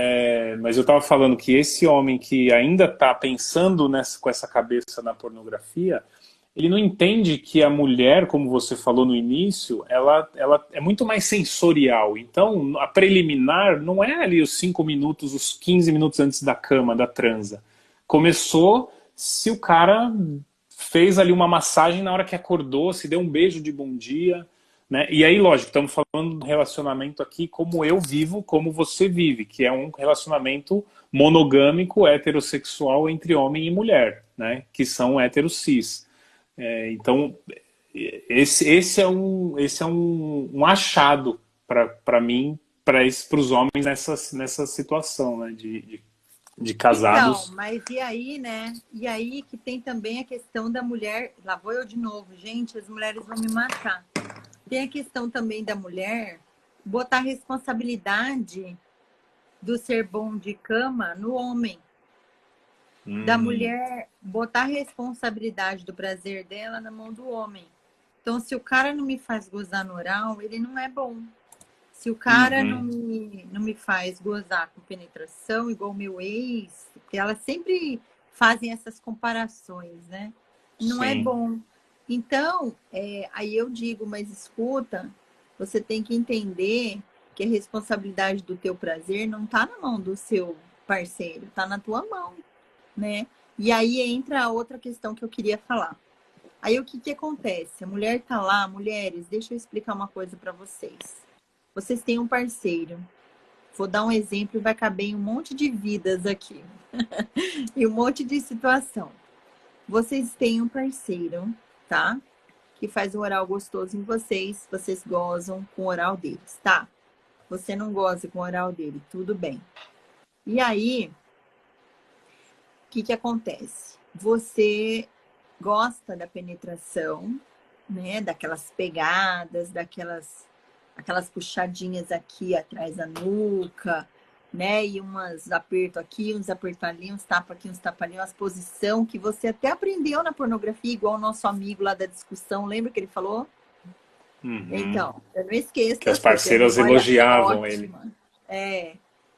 mas eu estava falando que esse homem que ainda está pensando com essa cabeça na pornografia, ele não entende que a mulher, como você falou no início, ela é muito mais sensorial. Então, a preliminar não é ali os 5 minutos, os 15 minutos antes da cama, da transa. Começou se o cara fez ali uma massagem na hora que acordou, se deu um beijo de bom dia, né? E aí, lógico, estamos falando do relacionamento aqui como eu vivo, como você vive, que é um relacionamento monogâmico, heterossexual entre homem e mulher, né? Que são heteros cis. Então, esse é um achado para mim, para os homens nessa situação, né? De Então, casados. mas e aí, né? E aí que tem também a questão da mulher, lá vou eu de novo, gente, as mulheres vão me matar. Tem a questão também da mulher botar a responsabilidade do ser bom de cama no homem. Da mulher botar a responsabilidade do prazer dela na mão do homem. Então, se o cara não me faz gozar no oral, ele não é bom. Se o cara não me faz gozar com penetração, igual o meu ex, porque elas sempre fazem essas comparações, né? Não é Sim. bom. Então, aí eu digo, mas escuta, você tem que entender que a responsabilidade do teu prazer não tá na mão do seu parceiro, tá na tua mão, né? E aí entra a outra questão que eu queria falar. Aí o que que acontece? A mulher tá lá, mulheres, deixa eu explicar uma coisa para vocês. Vocês têm um parceiro. Vou dar um exemplo e vai caber em um monte de vidas aqui. E um monte de situação. Vocês têm um parceiro, tá? Que faz um oral gostoso em vocês. Vocês gozam com o oral deles, tá? Você não goza com o oral dele, tudo bem. E aí, o que que acontece? Você gosta da penetração, né? Daquelas pegadas, aquelas puxadinhas aqui atrás da nuca, né? E umas aperto aqui, uns aperto ali, uns tapa aqui, uns tapa ali, umas posição que você até aprendeu na pornografia, igual o nosso amigo lá da discussão, lembra que ele falou? Então, eu não esqueço Que as das coisas, tem parceiras memória elogiavam ele. ótima.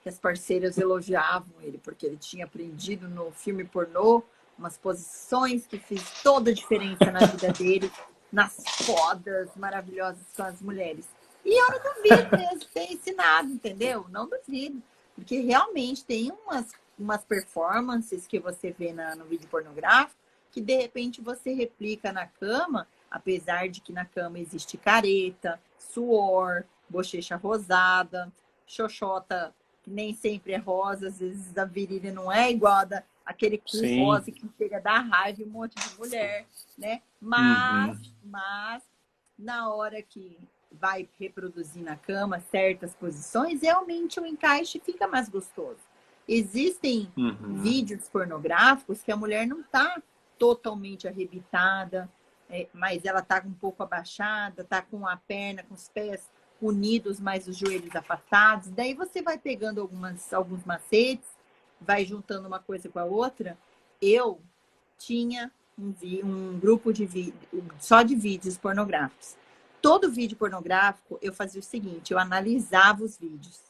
Que as parceiras elogiavam ele, porque ele tinha aprendido no filme pornô umas posições que fez toda a diferença na vida dele, nas fodas maravilhosas com as mulheres. E eu não duvido mesmo de ter ensinado, entendeu? Não duvido. Porque realmente tem umas performances que você vê no vídeo pornográfico que de repente você replica na cama, apesar de que na cama existe careta, suor, bochecha rosada, xoxota que nem sempre é rosa, às vezes a virilha não é igual aquele cu Sim. rosa que chega a dar raiva em um monte de mulher, né? Mas na hora que vai reproduzir na cama certas posições, realmente o encaixe fica mais gostoso. Existem vídeos pornográficos que a mulher não está totalmente arrebitada, mas ela está um pouco abaixada, está com a perna, com os pés unidos, mas os joelhos afastados. Daí você vai pegando alguns macetes, vai juntando uma coisa com a outra. Eu tinha um grupo de vídeo, só de vídeos pornográficos. Todo vídeo pornográfico, eu fazia o seguinte, eu analisava os vídeos.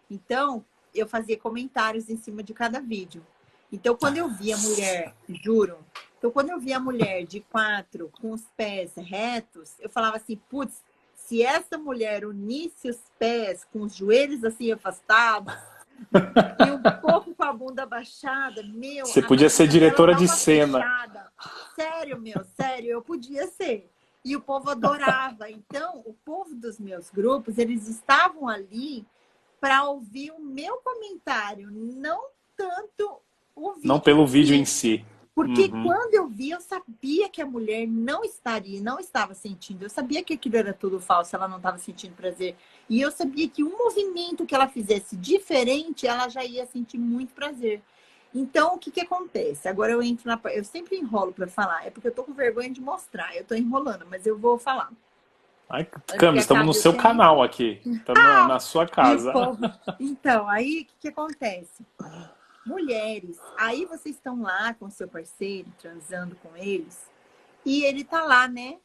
Então, eu fazia comentários em cima de cada vídeo. Então, quando eu via a mulher, juro, então quando eu via a mulher de 4, com os pés retos, eu falava assim, putz, se essa mulher unisse os pés com os joelhos assim afastados e um pouco com a bunda baixada, meu, Você a podia ser vagina dela diretora dá de uma cena. fechada. Sério, sério, eu podia ser. E o povo adorava. Então, o povo dos meus grupos, eles estavam ali para ouvir o meu comentário, não tanto o vídeo. Não pelo vídeo em si. Porque quando eu vi, eu sabia que a mulher não estava sentindo. Eu sabia que aquilo era tudo falso, ela não estava sentindo prazer. E eu sabia que um movimento que ela fizesse diferente, ela já ia sentir muito prazer. Então, o que que acontece? Agora eu entro eu sempre enrolo para falar, é porque eu tô com vergonha de mostrar. Eu tô enrolando, mas eu vou falar. Ai, Antes que Cami, estamos no acabe o seu tempo. canal aqui. Estamos na sua E o casa. povo. Então, aí o que acontece? Mulheres, aí vocês estão lá com o seu parceiro, transando com eles, e ele tá lá, né?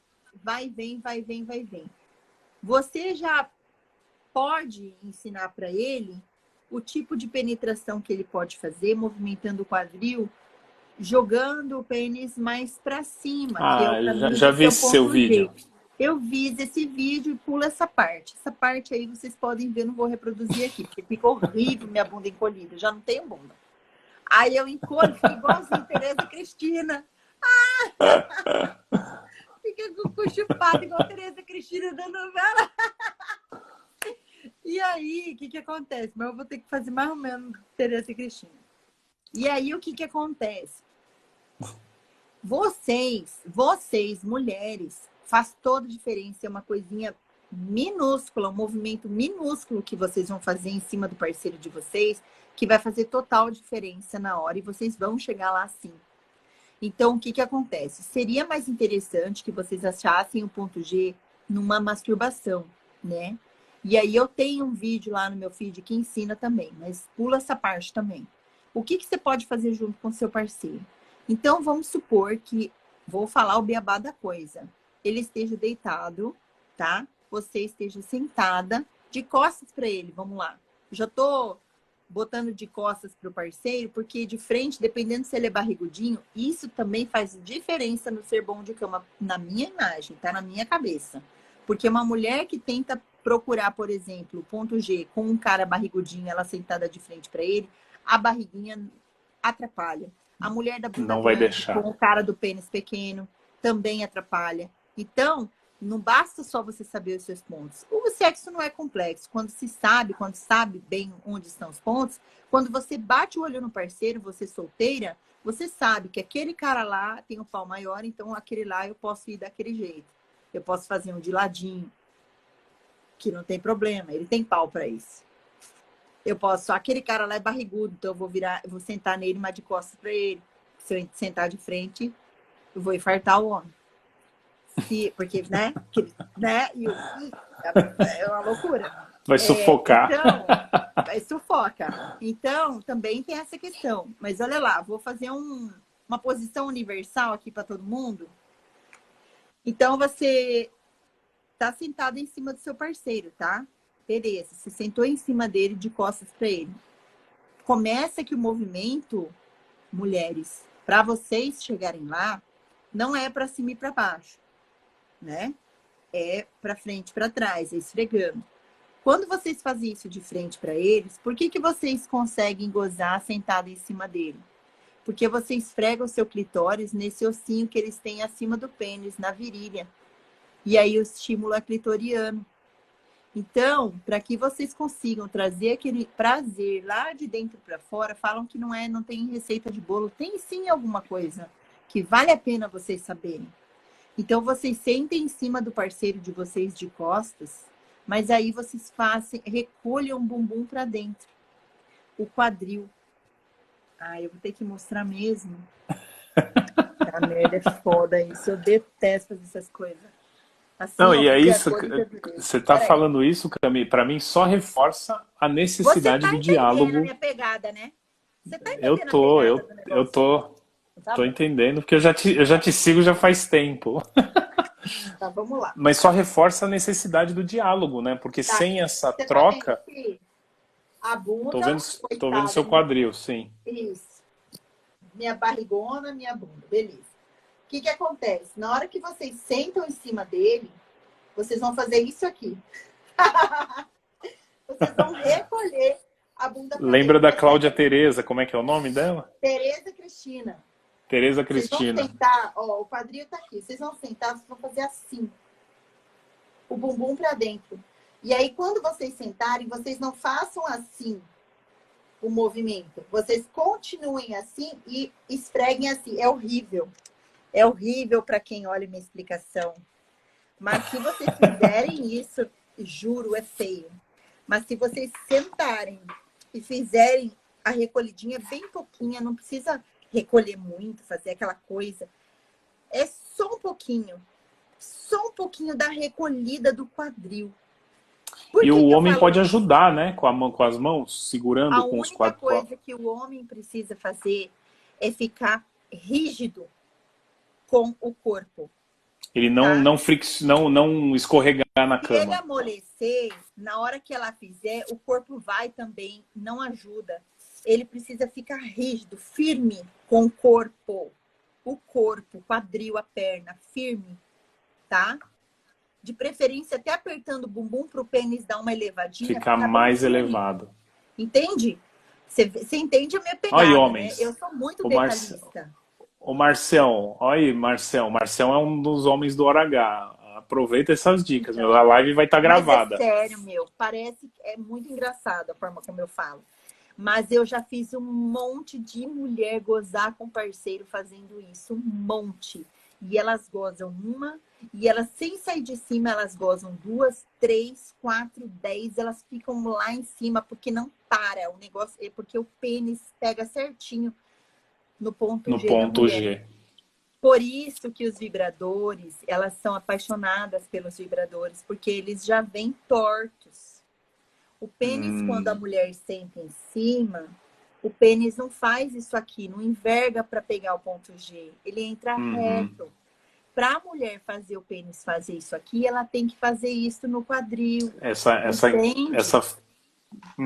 Vai, vem, vai, vem, vai, vem. Você já pode ensinar para ele o tipo de penetração que ele pode fazer, movimentando o quadril, jogando o pênis mais para cima, que é o Ah, caminho já do vi seu esse seu ponto G. vídeo. Eu vi esse vídeo e pula essa parte. Essa parte aí vocês podem ver, não vou reproduzir aqui, porque fica horrível minha bunda encolhida. Eu já não tenho bunda. Aí eu encolho, fica igualzinho Tereza Cristina. Fica com o cu chupado, igual Tereza Cristina da novela. E aí, o que acontece? Mas eu vou ter que fazer mais ou menos Tereza Cristina. E aí, o que acontece? Vocês, mulheres, faz toda a diferença. É uma coisinha minúscula, um movimento minúsculo que vocês vão fazer em cima do parceiro de vocês, que vai fazer total diferença na hora e vocês vão chegar lá sim. Então, o que acontece? Seria mais interessante que vocês achassem o ponto G numa masturbação, né? E aí eu tenho um vídeo lá no meu feed que ensina também, mas pula essa parte também. O que você pode fazer junto com seu parceiro? Então, vamos supor que, vou falar o beabá da coisa, ele esteja deitado, tá? Você esteja sentada, de costas para ele, vamos lá. Já tô botando de costas para o parceiro, porque de frente, dependendo se ele é barrigudinho, isso também faz diferença no ser bom de cama, na minha imagem, tá? Na minha cabeça. Porque uma mulher que tenta procurar, por exemplo, o ponto G com um cara barrigudinho, ela sentada de frente para ele, a barriguinha atrapalha. A mulher da bunda Não vai grande com deixar. o cara do pênis pequeno também atrapalha. Então, não basta só você saber os seus pontos. O sexo não é complexo. Quando sabe bem onde estão os pontos, quando você bate o olho no parceiro, você solteira, você sabe que aquele cara lá tem um pau maior, então aquele lá eu posso ir daquele jeito. Eu posso fazer um de ladinho, que não tem problema, ele tem pau para isso. Eu posso, aquele cara lá é barrigudo, então eu vou sentar nele, mas de costas para ele. Se eu sentar de frente, eu vou infartar o homem. Porque, né? É uma loucura. Vai sufocar. Então, vai sufoca. Então, também tem essa questão. Mas olha lá, vou fazer uma posição universal aqui para todo mundo. Então, você tá sentado em cima do seu parceiro, tá? Beleza, você sentou em cima dele, de costas para ele. Começa que o movimento, mulheres, para vocês chegarem lá, não é para cima e para baixo, né? É para frente e para trás, é esfregando. Quando vocês fazem isso de frente para eles, por que vocês conseguem gozar sentado em cima dele? Porque você esfrega o seu clitóris nesse ossinho que eles têm acima do pênis, na virilha. E aí o estímulo é clitoriano. Então, para que vocês consigam trazer aquele prazer lá de dentro para fora, falam que não tem receita de bolo, tem sim alguma coisa que vale a pena vocês saberem. Então, vocês sentem em cima do parceiro de vocês de costas, mas aí vocês recolham o bumbum para dentro, o quadril. Ah, eu vou ter que mostrar mesmo. A merda é foda isso, eu detesto fazer essas coisas. Assim, Não, ó, e é porque isso, agora você está falando isso, Cami, para mim só reforça a você necessidade tá do entendendo a diálogo. minha pegada, né? Você tá Eu entendendo a tô, pegada eu, do eu negócio? tô, Tá tô bom, entendendo, porque eu já te sigo já faz tempo. tá, vamos lá. Mas só reforça a necessidade do diálogo, né? Porque Tá sem aqui. essa Você tá vendo troca, aqui? A tô bunda, vendo, tô vendo coitada, seu quadril, sim. isso. Minha barrigona, minha bunda, beleza. O que acontece? Na hora que vocês sentam em cima dele, vocês vão fazer isso aqui. Vocês vão recolher a bunda pra Lembra dentro. da Cláudia Tereza, como é que é o nome dela? Tereza Cristina. Tereza Vocês vão Cristina. sentar, ó, o quadril tá aqui. Vocês vão sentar, vocês vão fazer assim. O bumbum pra dentro. E aí, quando vocês sentarem, vocês não façam assim o movimento. Vocês continuem assim e esfreguem assim. É horrível. É horrível para quem olha minha explicação. Mas se vocês fizerem isso, juro, é feio. Mas se vocês sentarem e fizerem a recolhidinha bem pouquinha, não precisa recolher muito, fazer aquela coisa. É só um pouquinho. só um pouquinho da recolhida do quadril. E o homem pode ajudar, né? Com as mãos, segurando a com os única quadros. coisa que o homem precisa fazer é ficar rígido com o corpo. Ele não escorregar na Se ele cama. amolecer, na hora que ela fizer, o corpo vai também, não ajuda. Ele precisa ficar rígido, firme com o corpo. O corpo, quadril, a perna, firme, tá? De preferência, até apertando o bumbum para o pênis dar uma elevadinha. Ficar mais elevado. Entende? Você entende a minha pegada, Olha, né? homens. Eu sou muito detalhista. O Marcião, olha aí, Marcião. Marcião é um dos homens do Hora H. Aproveita essas dicas, Então, meu. A live vai estar gravada. Mas é sério, meu. Parece que é muito engraçado a forma como eu falo. Mas eu já fiz um monte de mulher gozar com parceiro fazendo isso. Um monte. E elas gozam uma, e elas, sem sair de cima, elas gozam 2, 3, 4, 10. Elas ficam lá em cima, porque não para o negócio. É porque o pênis pega certinho no ponto G da mulher. Por isso que os vibradores, elas são apaixonadas pelos vibradores, porque eles já vêm tortos. O pênis, quando a mulher senta em cima, o pênis não faz isso aqui, não enverga para pegar o ponto G. Ele entra reto. Para a mulher fazer o pênis fazer isso aqui, ela tem que fazer isso no quadril.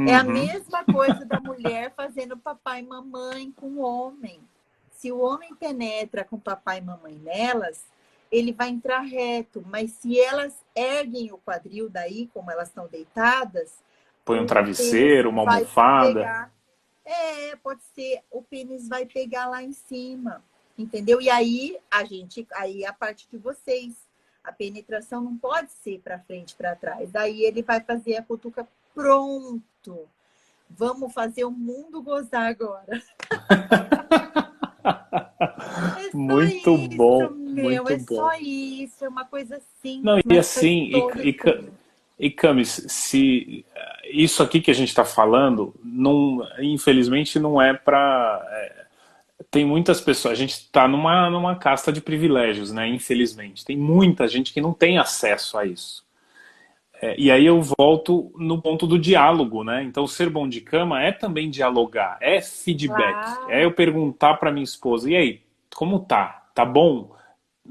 É a mesma coisa da mulher fazendo papai e mamãe com o homem. Se o homem penetra com papai e mamãe nelas, ele vai entrar reto. Mas se elas erguem o quadril daí, como elas estão deitadas... Põe um travesseiro, uma almofada. Pode ser. O pênis vai pegar lá em cima. Entendeu? E aí, aí a parte de vocês. A penetração não pode ser para frente e para trás. Aí ele vai fazer a cutuca. Pronto. Vamos fazer o mundo gozar agora. Muito bom, meu, muito bom. Só isso, é uma coisa simples. Não, e assim, e Camis, se isso aqui que a gente está falando, infelizmente não é para... tem muitas pessoas, a gente está numa casta de privilégios, né? Infelizmente. Tem muita gente que não tem acesso a isso. E aí eu volto no ponto do diálogo, né? Então, ser bom de cama é também dialogar, é feedback. É eu perguntar para minha esposa, e aí, como tá? Tá bom?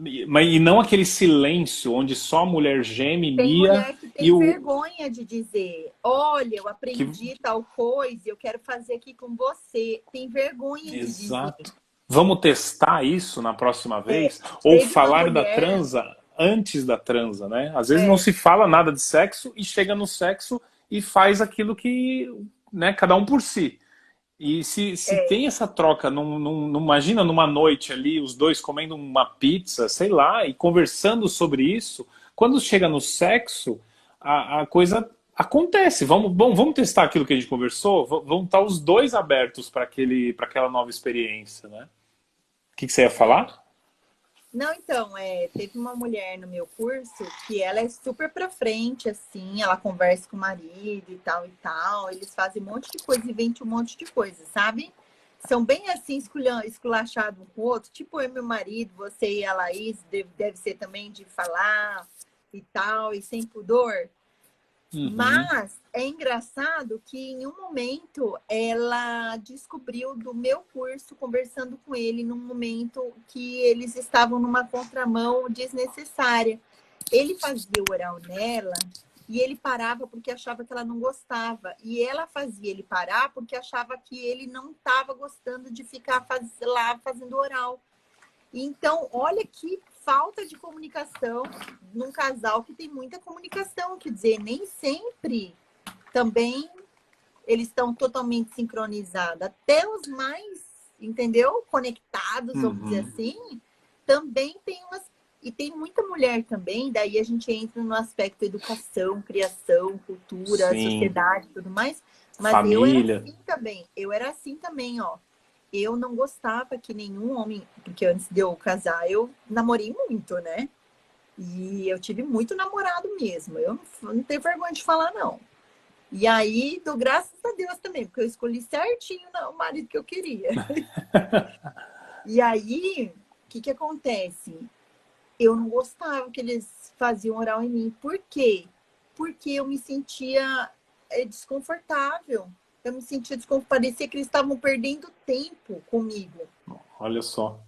E não aquele silêncio onde só a mulher geme, tem mia... mulher que tem vergonha de dizer, olha, eu aprendi tal coisa, eu quero fazer aqui com você. Tem vergonha de dizer. Exato. Vamos testar isso na próxima vez? Ou falar da transa antes da transa, né? Às vezes não se fala nada de sexo e chega no sexo e faz aquilo que, né, cada um por si. E se tem essa troca, imagina numa noite ali, os dois comendo uma pizza, sei lá, e conversando sobre isso, quando chega no sexo, a coisa acontece. Vamos testar aquilo que a gente conversou? Vão estar os dois abertos para aquela nova experiência, né? O que você ia falar? Não, então, teve uma mulher no meu curso que ela é super pra frente, assim, ela conversa com o marido e tal, eles fazem um monte de coisa, inventam um monte de coisa, sabe? São bem assim, esculachados um com o outro, tipo eu e meu marido, você e a Laís, deve ser também de falar e tal, e sem pudor. Mas é engraçado que em um momento ela descobriu do meu curso, conversando com ele, num momento que eles estavam numa contramão desnecessária. Ele fazia o oral nela e ele parava porque achava que ela não gostava. E ela fazia ele parar porque achava que ele não estava gostando de ficar lá fazendo oral. Então, olha que falta de comunicação num casal que tem muita comunicação. Quer dizer, nem sempre também eles estão totalmente sincronizados. Até os mais, entendeu? Conectados, vamos dizer assim, também tem umas... E tem muita mulher também, daí a gente entra no aspecto educação, criação, cultura, sociedade e tudo mais. Mas família. Eu era assim também, ó. Eu não gostava que nenhum homem, porque antes de eu casar, eu namorei muito, né? E eu tive muito namorado mesmo. Eu não tenho vergonha de falar, não. E aí, dou graças a Deus também, porque eu escolhi certinho o marido que eu queria. E aí, o que acontece? eu não gostava que eles faziam oral em mim. Por quê? Porque eu me sentia desconfortável. Eu me sentia desconfortável. Parecia que eles estavam perdendo tempo comigo. Olha só.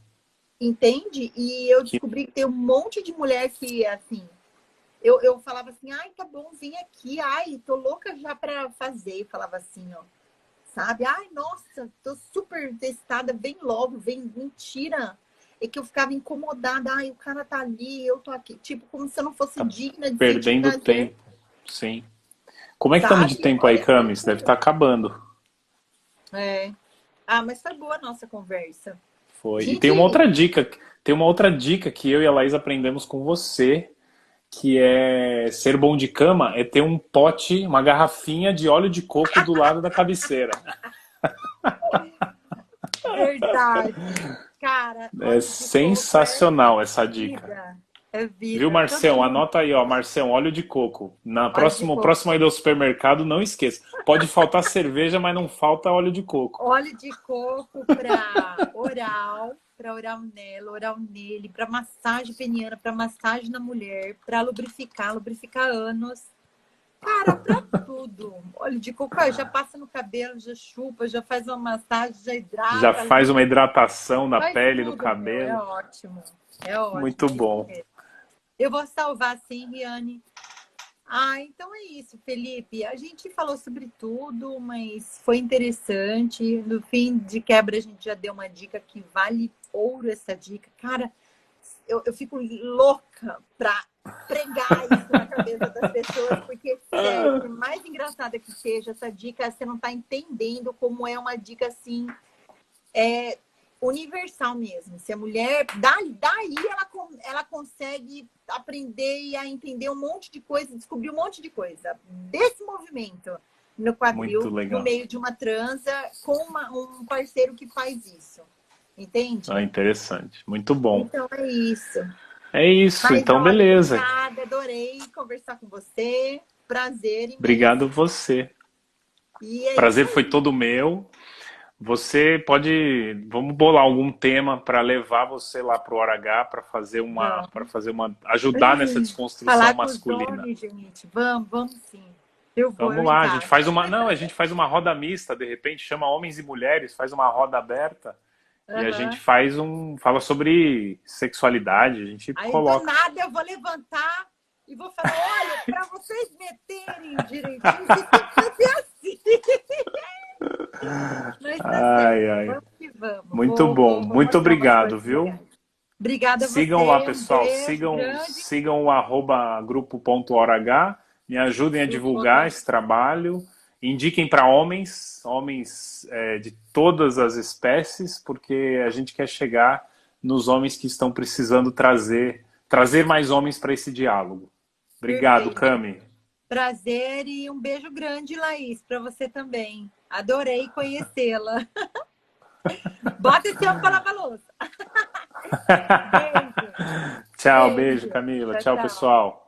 Entende? E eu Que descobri que tem um monte de mulher que, assim, eu falava assim, ai, tá bom, vem aqui, ai, tô louca já pra fazer. Eu falava assim, ó, sabe? Ai, nossa, tô super testada, vem logo, vem, mentira. É que eu ficava incomodada, ai, o cara tá ali, eu tô aqui. Tipo, como se eu não fosse tá digna de sentir perdendo prazer, tempo. Sim. Como é que estamos de sabe? tempo aí, Olha que Camis? Deve loucura. estar acabando. É. Ah, mas foi boa a nossa conversa. Foi. E Gente, tem uma outra dica que eu e a Laís aprendemos com você, que é ser bom de cama, é ter um pote, uma garrafinha de óleo de coco do lado da cabeceira. verdade. Cara, É óleo de coco é sensacional essa dica. vida. É Viu, vida. Todo Marcelo? mundo. Anota aí, ó, Marcelo, óleo de coco. Na Óleo de próxima coco. ida ao supermercado, não esqueça. Pode faltar cerveja, mas não falta óleo de coco. Óleo de coco para oral nela, oral nele, para massagem peniana, para massagem na mulher, para lubrificar ânus. Cara, para tudo. Óleo de coco, ó, já passa no cabelo, já chupa, já faz uma massagem, já Já hidrata, faz uma hidratação na faz pele, no tudo, meu. É cabelo. ótimo. É ótimo, Muito é isso bom. mesmo. Eu vou salvar sim, Riane. Ah, então é isso, Felipe. A gente falou sobre tudo, mas foi interessante. No fim de quebra, a gente já deu uma dica que vale ouro essa dica. Cara, eu fico louca pra pregar isso na cabeça das pessoas, porque, sério, por mais engraçada que seja essa dica, você não tá entendendo como é uma dica assim, universal mesmo. Se a mulher, daí ela consegue aprender e a entender um monte de coisa, descobrir um monte de coisa desse movimento no Muito quadril, no legal. meio de uma transa, com um parceiro que faz isso. Ah, Entende? interessante. Muito bom. Então é isso. É isso, Mas então olha, beleza. obrigada, adorei conversar com você. Prazer Obrigado imenso. você. E é isso Prazer foi aí. todo meu. Você pode, vamos bolar algum tema para levar você lá pro Hora H para Vamos. fazer uma, ajudar nessa desconstrução Falar com os masculina. homens, gente. Vamos sim. Eu Vamos lá, a gente encaixo. faz uma, não, a gente faz uma roda mista, de repente chama homens e mulheres, faz uma roda aberta e a gente Aham. fala sobre sexualidade, a gente Aí do coloca. nada eu vou levantar e vou falar: olha, para vocês meterem direitinho, vocês têm que fazer assim. Mas tá Ai, certo. ai. Vamos que vamos. Muito bom, Vou muito mostrar umas obrigado, coisas viu? legais. Obrigada a Sigam lá, você. Um pessoal. beijo Sigam, grande. sigam o arroba grupo.orh. Me ajudem a Grupo divulgar Botar. esse trabalho. Indiquem para homens, de todas as espécies, porque a gente quer chegar nos homens que estão precisando trazer mais homens para esse diálogo. Obrigado, Perfeito. Cami. Prazer e um beijo grande, Laís, para você também. Adorei conhecê-la. Bota esse homem para lavar a louça. Beijo. Tchau, beijo, Beijo. Camila. Tchau, Tchau, tchau. pessoal.